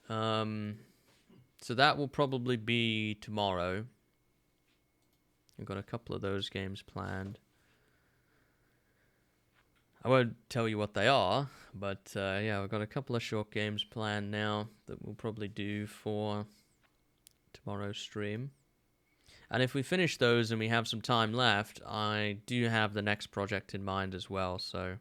So that will probably be tomorrow. I've got a couple of those games planned. I won't tell you what they are, but yeah, I've got a couple of short games planned now that we'll probably do for tomorrow's stream. And if we finish those and we have some time left, I do have the next project in mind as well, so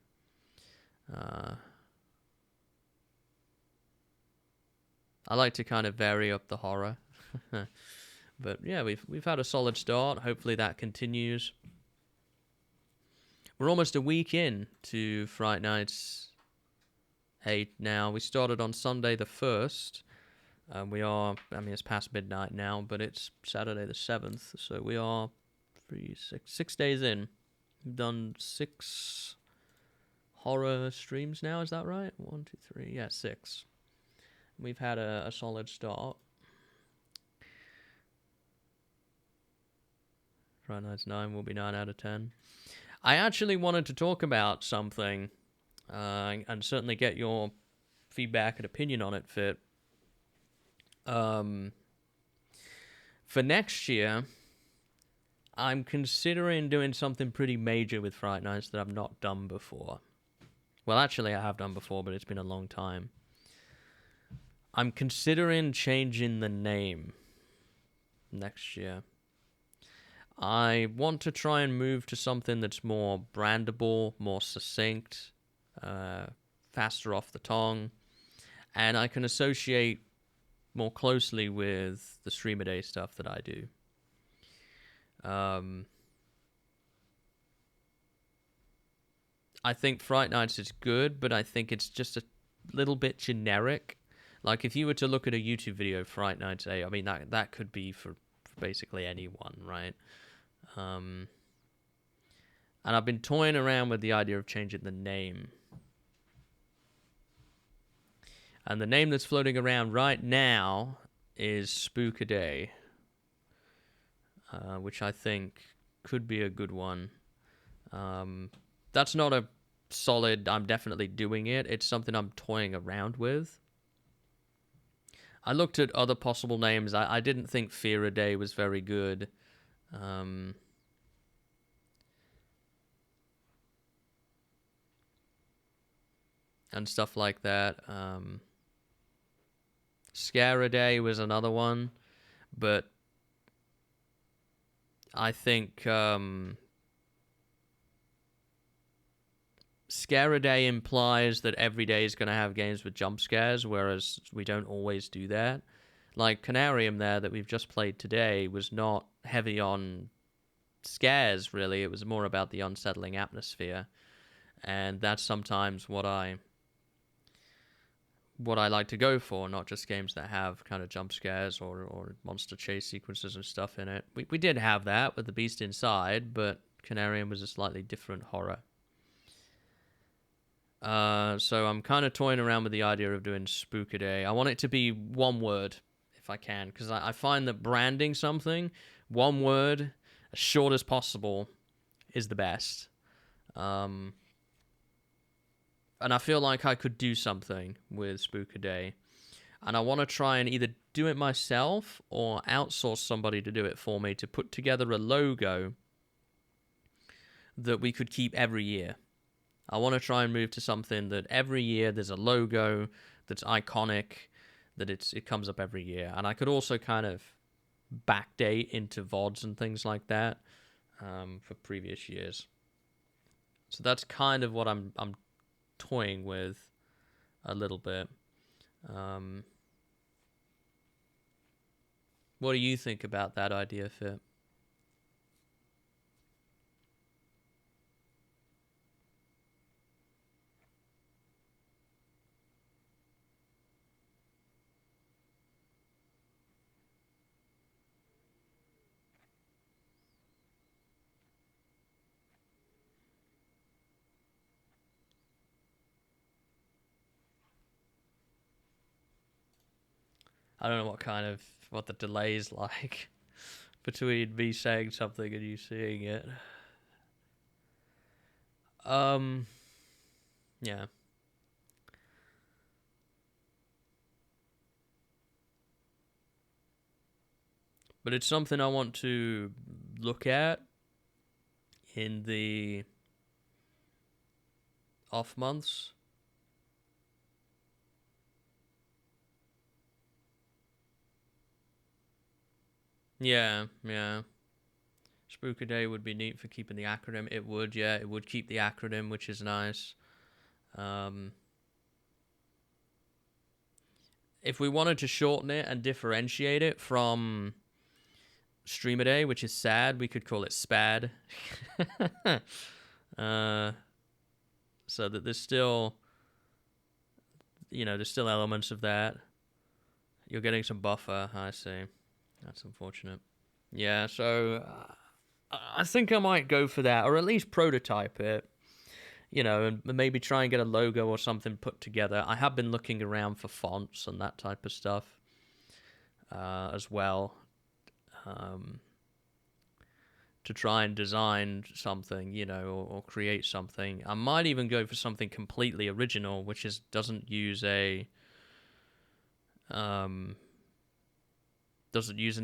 I like to kind of vary up the horror. But yeah, we've had a solid start. Hopefully that continues. We're almost a week in to Fright Nights 8 now. We started on Sunday the 1st. It's past midnight now, but it's Saturday the 7th, so we are 6 days in. We've done 6 horror streams now, is that right? 1, 2, 3, yeah, 6. We've had a solid start. Friday Nights 9 will be 9 out of 10. I actually wanted to talk about something, and certainly get your feedback and opinion on it, Fit. For next year, I'm considering doing something pretty major with Fright Nights that I've not done before. Well, actually, I have done before, but it's been a long time. I'm considering changing the name next year. I want to try and move to something that's more brandable, more succinct, faster off the tongue, and I can associate more closely with the SpookADay stuff that I do. I think Fright Nights is good, but I think it's just a little bit generic. Like, if you were to look at a YouTube video, Fright Nights 8, I mean, that could be for basically anyone, right? And I've been toying around with the idea of changing the name. And the name that's floating around right now is SpookADay, which I think could be a good one. That's not a solid, I'm definitely doing it. It's something I'm toying around with. I looked at other possible names. I didn't think FearADay was very good. And stuff like that. ScareADay was another one, but I think ScareADay implies that every day is going to have games with jump scares, whereas we don't always do that. Like Conarium there that we've just played today was not heavy on scares, really. It was more about the unsettling atmosphere. And that's sometimes what I like to go for, not just games that have kind of jump scares or monster chase sequences and stuff in it. We did have that with The Beast Inside, but Conarium was a slightly different horror. So I'm kind of toying around with the idea of doing SpookADay. I want it to be one word, if I can, because I find that branding something, one word, as short as possible, is the best. And I feel like I could do something with SpookADay. And I want to try and either do it myself or outsource somebody to do it for me, to put together a logo that we could keep every year. I want to try and move to something that every year there's a logo that's iconic, that it comes up every year. And I could also kind of backdate into VODs and things like that for previous years. So that's kind of what I'm toying with a little bit. What do you think about that idea, Fit? I don't know what the delay is like between me saying something and you seeing it. Yeah. But it's something I want to look at in the off months. Yeah. SpookADay would be neat for keeping the acronym. It would, yeah. It would keep the acronym, which is nice. If we wanted to shorten it and differentiate it from StreamADay, which is sad, we could call it SPAD. So that there's still, there's still elements of that. You're getting some buffer, I see. That's unfortunate. Yeah, so I think I might go for that, or at least prototype it. And maybe try and get a logo or something put together. I have been looking around for fonts and that type of stuff as well, to try and design something, or create something. I might even go for something completely original, which doesn't use an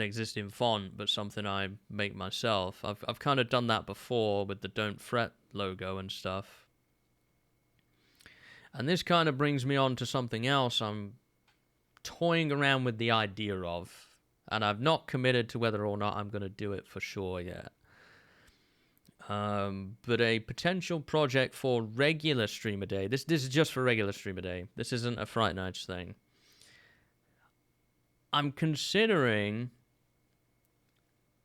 existing font, but something I make myself. I've kind of done that before with the Don't Fret logo and stuff. And this kind of brings me on to something else I'm toying around with the idea of, and I've not committed to whether or not I'm going to do it for sure yet. But a potential project for regular StreamADay. This is just for regular StreamADay. This isn't a Fright Nights thing. I'm considering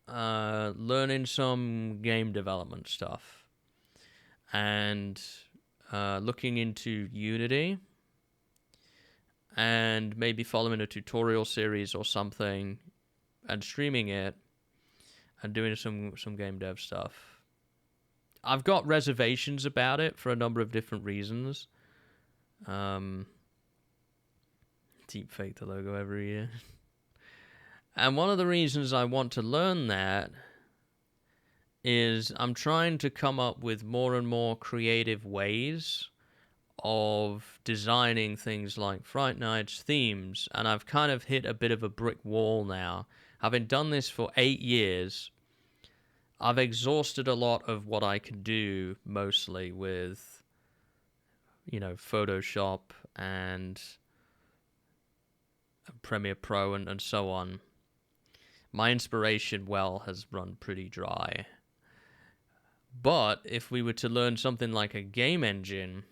learning some game development stuff and looking into Unity and maybe following a tutorial series or something and streaming it and doing some game dev stuff. I've got reservations about it for a number of different reasons. Deep fake the logo every year. And one of the reasons I want to learn that is I'm trying to come up with more and more creative ways of designing things like Fright Nights themes, and I've kind of hit a bit of a brick wall now. Having done this for 8 years, I've exhausted a lot of what I can do, mostly with, Photoshop and Premiere Pro and so on. My inspiration well has run pretty dry. But if we were to learn something like a game engine,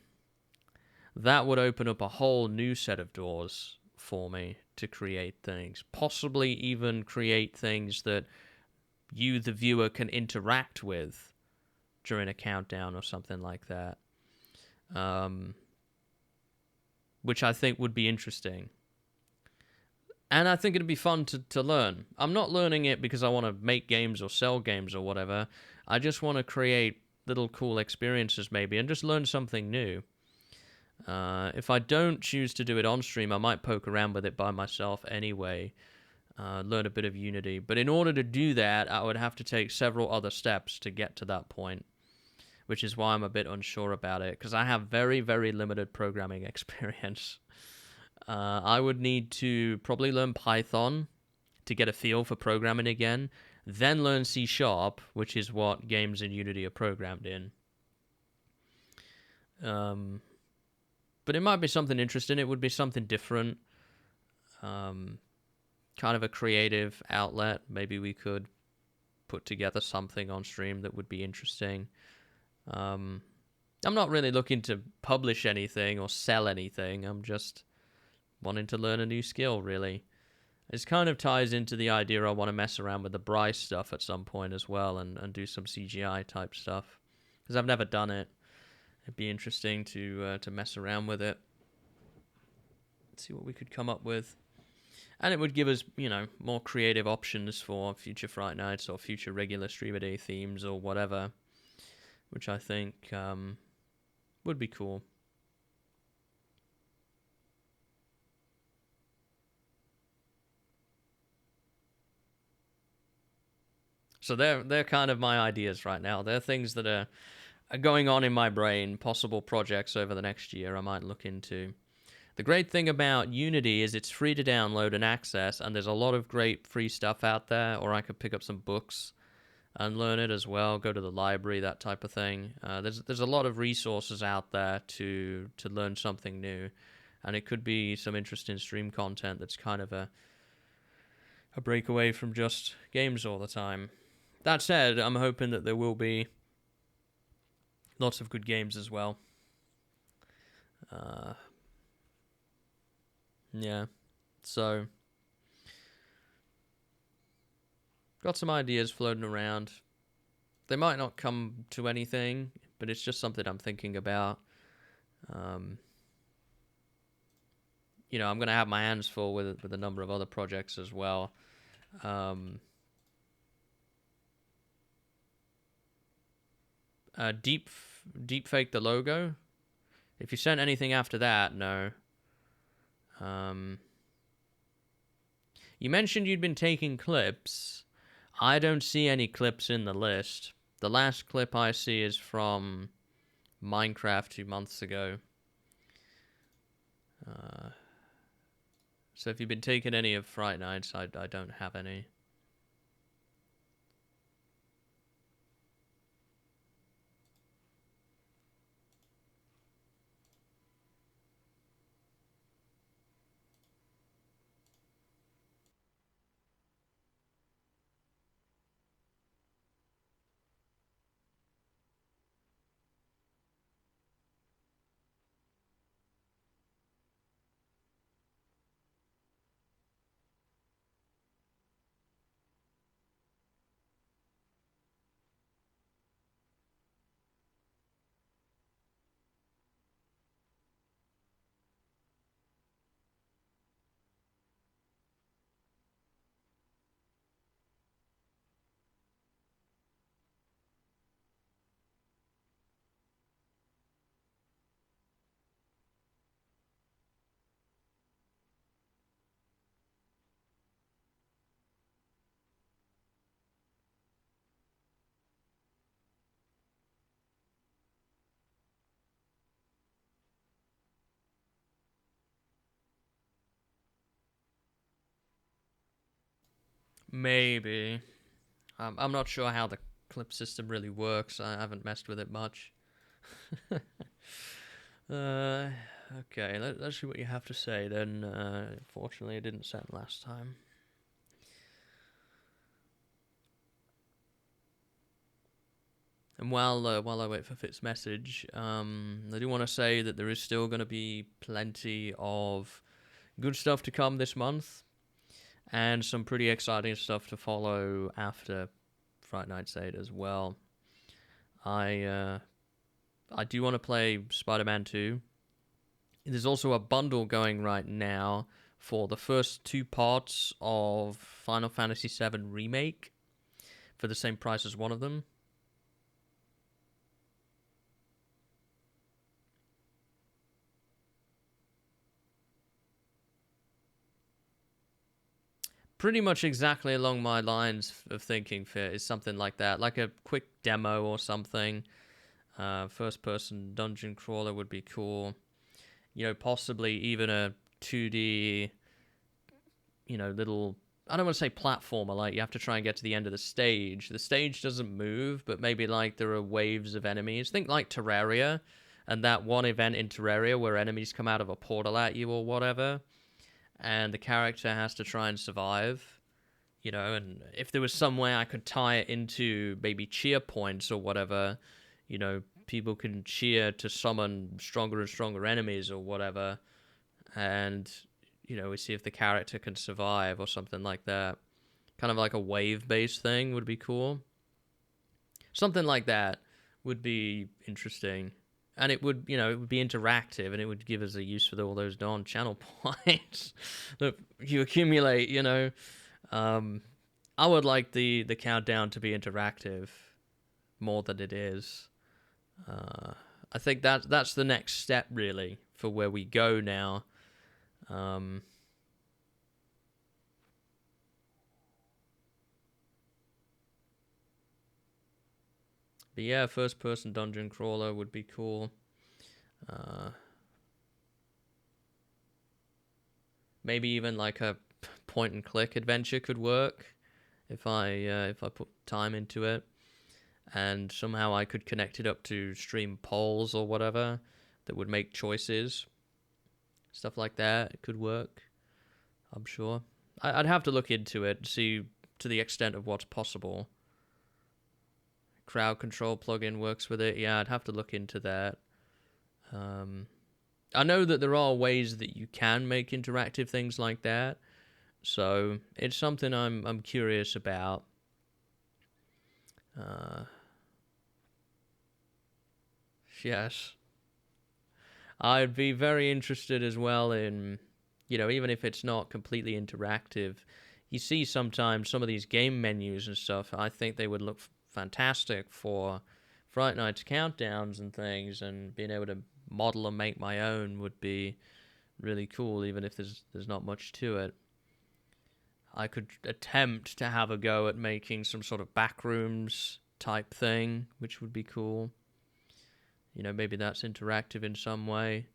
that would open up a whole new set of doors for me to create things. Possibly even create things that you, the viewer, can interact with during a countdown or something like that. Which I think would be interesting. And I think it'd be fun to learn. I'm not learning it because I want to make games or sell games or whatever. I just want to create little cool experiences maybe and just learn something new. If I don't choose to do it on stream, I might poke around with it by myself anyway, learn a bit of Unity. But in order to do that, I would have to take several other steps to get to that point, which is why I'm a bit unsure about it, because I have very, very limited programming experience. I would need to probably learn Python to get a feel for programming again, then learn C#, which is what games in Unity are programmed in. But it might be something interesting. It would be something different. Kind of a creative outlet. Maybe we could put together something on stream that would be interesting. I'm not really looking to publish anything or sell anything. I'm just wanting to learn a new skill, really. It kind of ties into the idea I want to mess around with the Bryce stuff at some point as well, and do some CGI type stuff, because I've never done it. It'd be interesting to mess around with it, see what we could come up with, and it would give us, you know, more creative options for future Fright Nights or future regular SpookADay themes or whatever, which I think would be cool. So they're kind of my ideas right now. They're things that are going on in my brain, possible projects over the next year I might look into. The great thing about Unity is it's free to download and access, and there's a lot of great free stuff out there, or I could pick up some books and learn it as well, go to the library, that type of thing. There's a lot of resources out there to learn something new, and it could be some interesting stream content that's kind of a breakaway from just games all the time. That said, I'm hoping that there will be lots of good games as well. Yeah, so got some ideas floating around. They might not come to anything, but it's just something I'm thinking about. You know, I'm going to have my hands full with a number of other projects as well. Deep fake the logo. If you sent anything after that, no. You mentioned you'd been taking clips. I don't see any clips in the list. The last clip I see is from Minecraft 2 months ago. So if you've been taking any of Fright Nights, I don't have any. Maybe. I'm not sure how the clip system really works. I haven't messed with it much. Okay, let's see what you have to say then. Fortunately, it didn't send last time. And while I wait for Fit's message, I do want to say that there is still going to be plenty of good stuff to come this month, and some pretty exciting stuff to follow after Fright Nights 8 as well. I do want to play Spider-Man 2. There's also a bundle going right now for the first 2 parts of Final Fantasy VII Remake for the same price as one of them. pretty much exactly along my lines of thinking, Fit, is something like that. Like a quick demo or something. First-person dungeon crawler would be cool. You know, possibly even a 2D, you know, little... I don't want to say platformer, like you have to try and get to the end of the stage. The stage doesn't move, but maybe like there are waves of enemies. Think like Terraria, and that one event in Terraria where enemies come out of a portal at you or whatever, and the character has to try and survive, you know, and if there was some way I could tie it into maybe cheer points or whatever, you know, people can cheer to summon stronger and stronger enemies or whatever, and... you know, we see if the character can survive or something like that. Kind of like a wave-based thing would be cool. Something like that would be interesting. And it would, you know, it would be interactive, and it would give us a use for all those darn channel points that you accumulate, you know. I would like the countdown to be interactive more than it is. I think that's the next step, really, for where we go now. But yeah, first-person dungeon crawler would be cool. Maybe even like a point-and-click adventure could work if I put time into it, and somehow I could connect it up to stream polls or whatever that would make choices. Stuff like that, it could work, I'm sure. I'd have to look into it, see to the extent of what's possible. Crowd control plugin works with it. Yeah, I'd have to look into that. I know that there are ways that you can make interactive things like that, so it's something I'm curious about. Yes. I'd be very interested as well in, you know, even if it's not completely interactive, you see sometimes some of these game menus and stuff, I think they would look fantastic for Fright Night's countdowns and things, and being able to model and make my own would be really cool, even if there's not much to it. I could attempt to have a go at making some sort of backrooms type thing, which would be cool. You know, maybe that's interactive in some way.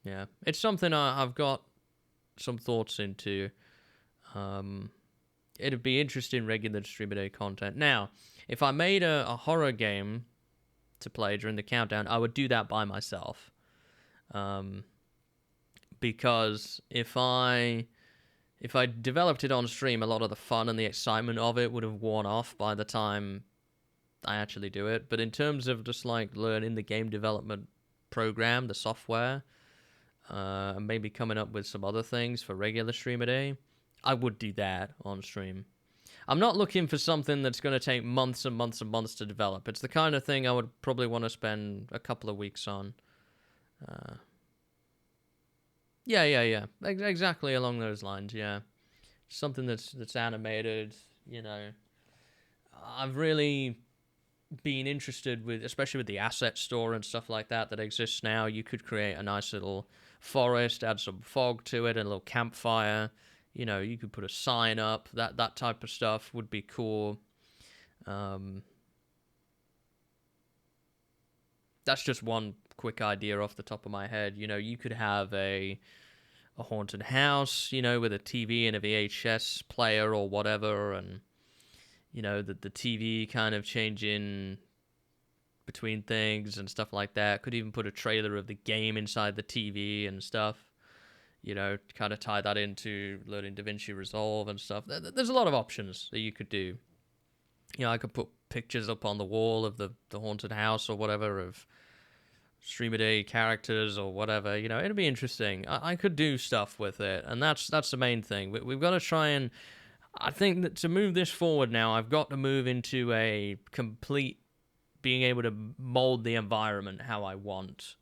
Yeah, it's something I've got some thoughts into. It'd be interesting regular SpookADay content. Now, if I made a horror game to play during the countdown, I would do that by myself. Because if I developed it on stream, a lot of the fun and the excitement of it would have worn off by the time I actually do it. But in terms of just like learning the game development program, the software, and maybe coming up with some other things for regular SpookADay, I would do that on stream. I'm not looking for something that's going to take months and months and months to develop. It's the kind of thing I would probably want to spend a couple of weeks on. Yeah. Exactly along those lines, yeah. Something that's animated, you know. I've really been interested with, especially with the asset store and stuff like that exists now. You could create a nice little forest, add some fog to it, and a little campfire. You know, you could put a sign up. That type of stuff would be cool. That's just one quick idea off the top of my head. You know, you could have a haunted house, you know, with a TV and a VHS player or whatever, and, you know, the TV kind of changing between things and stuff like that. Could even put a trailer of the game inside the TV and stuff, you know, kind of tie that into learning DaVinci Resolve and stuff. There's a lot of options that you could do. You know, I could put pictures up on the wall of the haunted house or whatever, of SpookADay characters or whatever. You know, it'd be interesting. I could do stuff with it, and that's the main thing. We've got to try and... I think that to move this forward now, I've got to move into a complete being able to mold the environment how I want,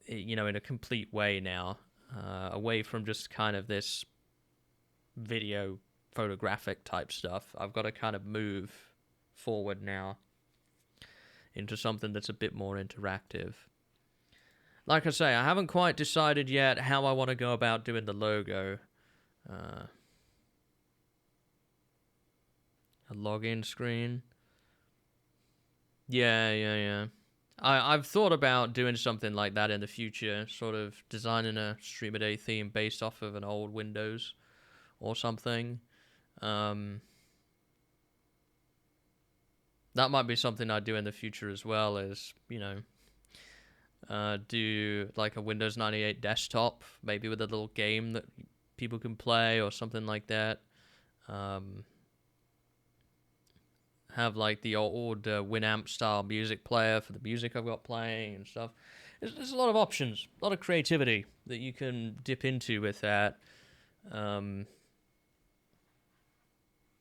you know, in a complete way now, away from just kind of this video photographic type stuff. I've got to kind of move forward now into something that's a bit more interactive. like I say, I haven't quite decided yet how I want to go about doing the logo. A login screen. Yeah. I've thought about doing something like that in the future, sort of designing a StreamADay theme based off of an old Windows or something. That might be something I'd do in the future as well, as, you know, do like a Windows 98 desktop, maybe with a little game that people can play or something like that. Have like the old Winamp style music player for the music I've got playing and stuff. There's a lot of options, a lot of creativity that you can dip into with that.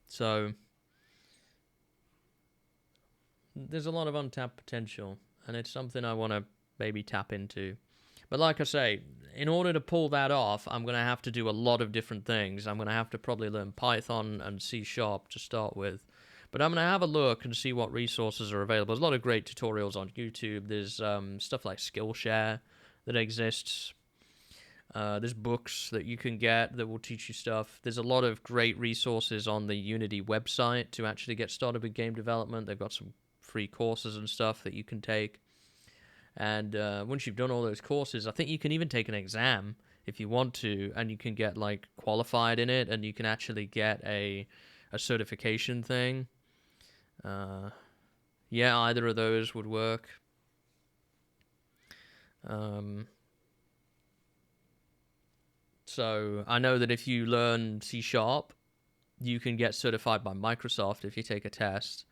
So there's a lot of untapped potential, and it's something I want to maybe tap into. But like I say, in order to pull that off, I'm going to have to do a lot of different things. I'm going to have to probably learn Python and C# to start with. But I'm going to have a look and see what resources are available. There's a lot of great tutorials on YouTube. There's stuff like Skillshare that exists. There's books that you can get that will teach you stuff. There's a lot of great resources on the Unity website to actually get started with game development. They've got some free courses and stuff that you can take. And once you've done all those courses, I think you can even take an exam if you want to, and you can get like qualified in it, and you can actually get a certification thing. Yeah, either of those would work. So I know that if you learn C#, you can get certified by Microsoft if you take a test,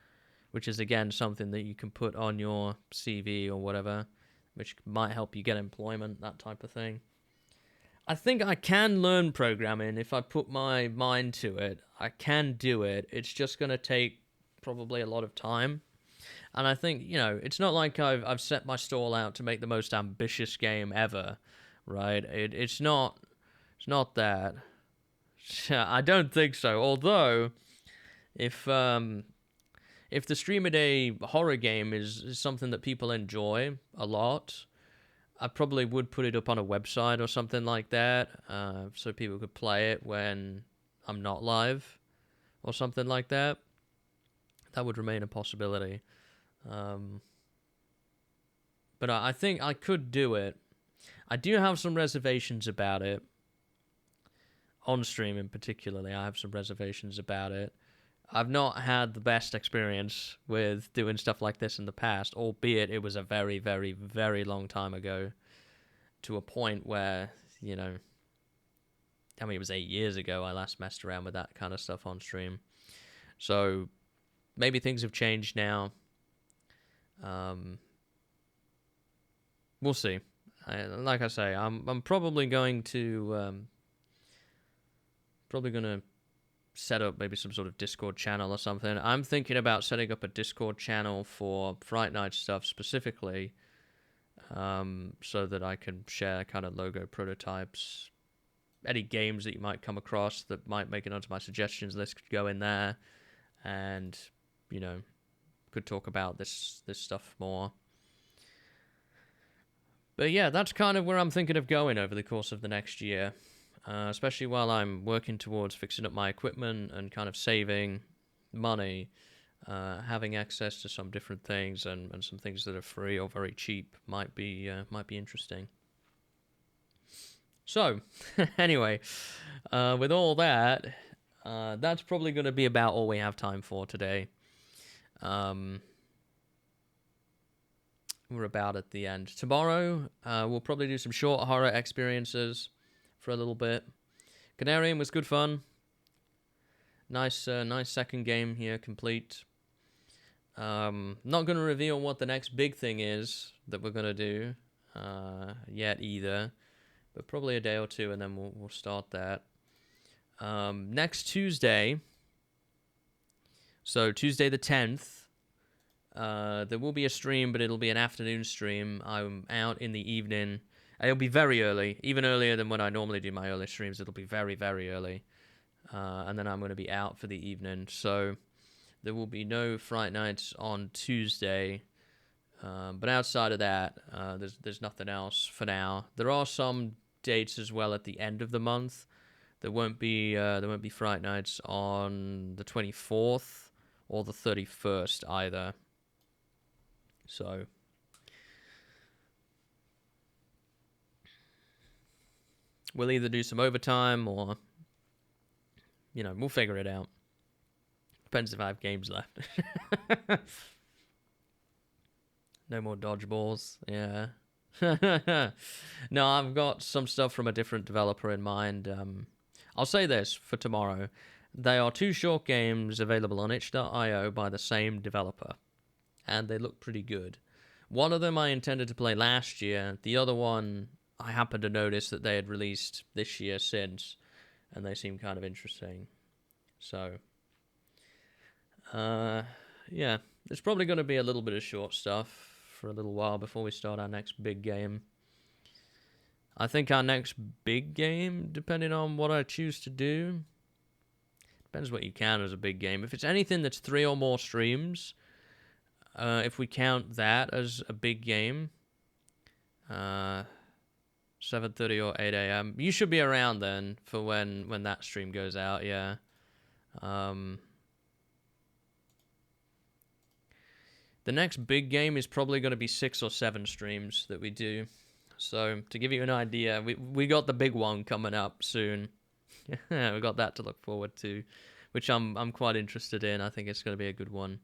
which is again something that you can put on your CV or whatever, which might help you get employment, that type of thing. I think I can learn programming if I put my mind to it. I can do it. It's just going to take probably a lot of time. And I think, you know, it's not like I've set my stall out to make the most ambitious game ever, right? It's not that. I don't think so. Although, if the StreamADay horror game is something that people enjoy a lot, I probably would put it up on a website or something like that, so people could play it when I'm not live or something like that. That would remain a possibility. But I think I could do it. I do have some reservations about it. On stream in particularly, I have some reservations about it. I've not had the best experience with doing stuff like this in the past, albeit it was a very, very, very long time ago, to a point where, you know, I mean, it was 8 years ago I last messed around with that kind of stuff on stream. So maybe things have changed now. We'll see. Like I say, I'm probably going to set up maybe some sort of Discord channel or something. I'm thinking about setting up a Discord channel for Fright Night stuff specifically, so that I can share kind of logo prototypes. Any games that you might come across that might make it onto my suggestions list could go in there, and, you know, could talk about this stuff more. But yeah, that's kind of where I'm thinking of going over the course of the next year. Especially while I'm working towards fixing up my equipment and kind of saving money, having access to some different things and some things that are free or very cheap might be interesting. So, anyway, with all that, that's probably going to be about all we have time for today. We're about at the end. Tomorrow, we'll probably do some short horror experiences for a little bit. Conarium was good fun. Nice second game here, complete. Not going to reveal what the next big thing is that we're going to do yet either, but probably a day or two, and then we'll start that. Next Tuesday, so Tuesday the 10th, there will be a stream, but it'll be an afternoon stream. I'm out in the evening. It'll be very early, even earlier than when I normally do my early streams. It'll be very, very early. And then I'm going to be out for the evening. So there will be no Fright Nights on Tuesday. But outside of that, there's nothing else for now. There are some dates as well at the end of the month. There won't be Fright Nights on the 24th or the 31st either. So we'll either do some overtime or, we'll figure it out. Depends if I have games left. No more dodgeballs. Yeah. No, I've got some stuff from a different developer in mind. I'll say this for tomorrow. They are 2 short games available on itch.io by the same developer, and they look pretty good. One of them I intended to play last year. The other one, I happened to notice that they had released this year since, and they seem kind of interesting. So, yeah, there's probably going to be a little bit of short stuff for a little while before we start our next big game. I think our next big game, depending on what I choose to do, depends what you count as a big game. If it's anything that's 3 or more streams, if we count that as a big game, 7:30 or 8 a.m. You should be around then for when that stream goes out, yeah. The next big game is probably going to be 6 or 7 streams that we do. So, to give you an idea, we got the big one coming up soon. We got that to look forward to, which I'm quite interested in. I think it's going to be a good one.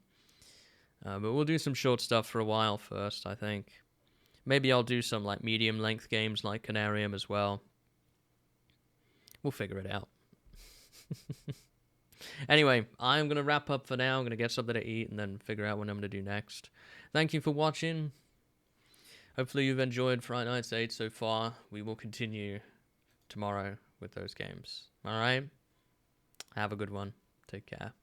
But we'll do some short stuff for a while first, I think. Maybe I'll do some like medium-length games like Conarium as well. We'll figure it out. Anyway, I'm going to wrap up for now. I'm going to get something to eat and then figure out what I'm going to do next. Thank you for watching. Hopefully you've enjoyed Fright Nights 8 so far. We will continue tomorrow with those games. Alright? Have a good one. Take care.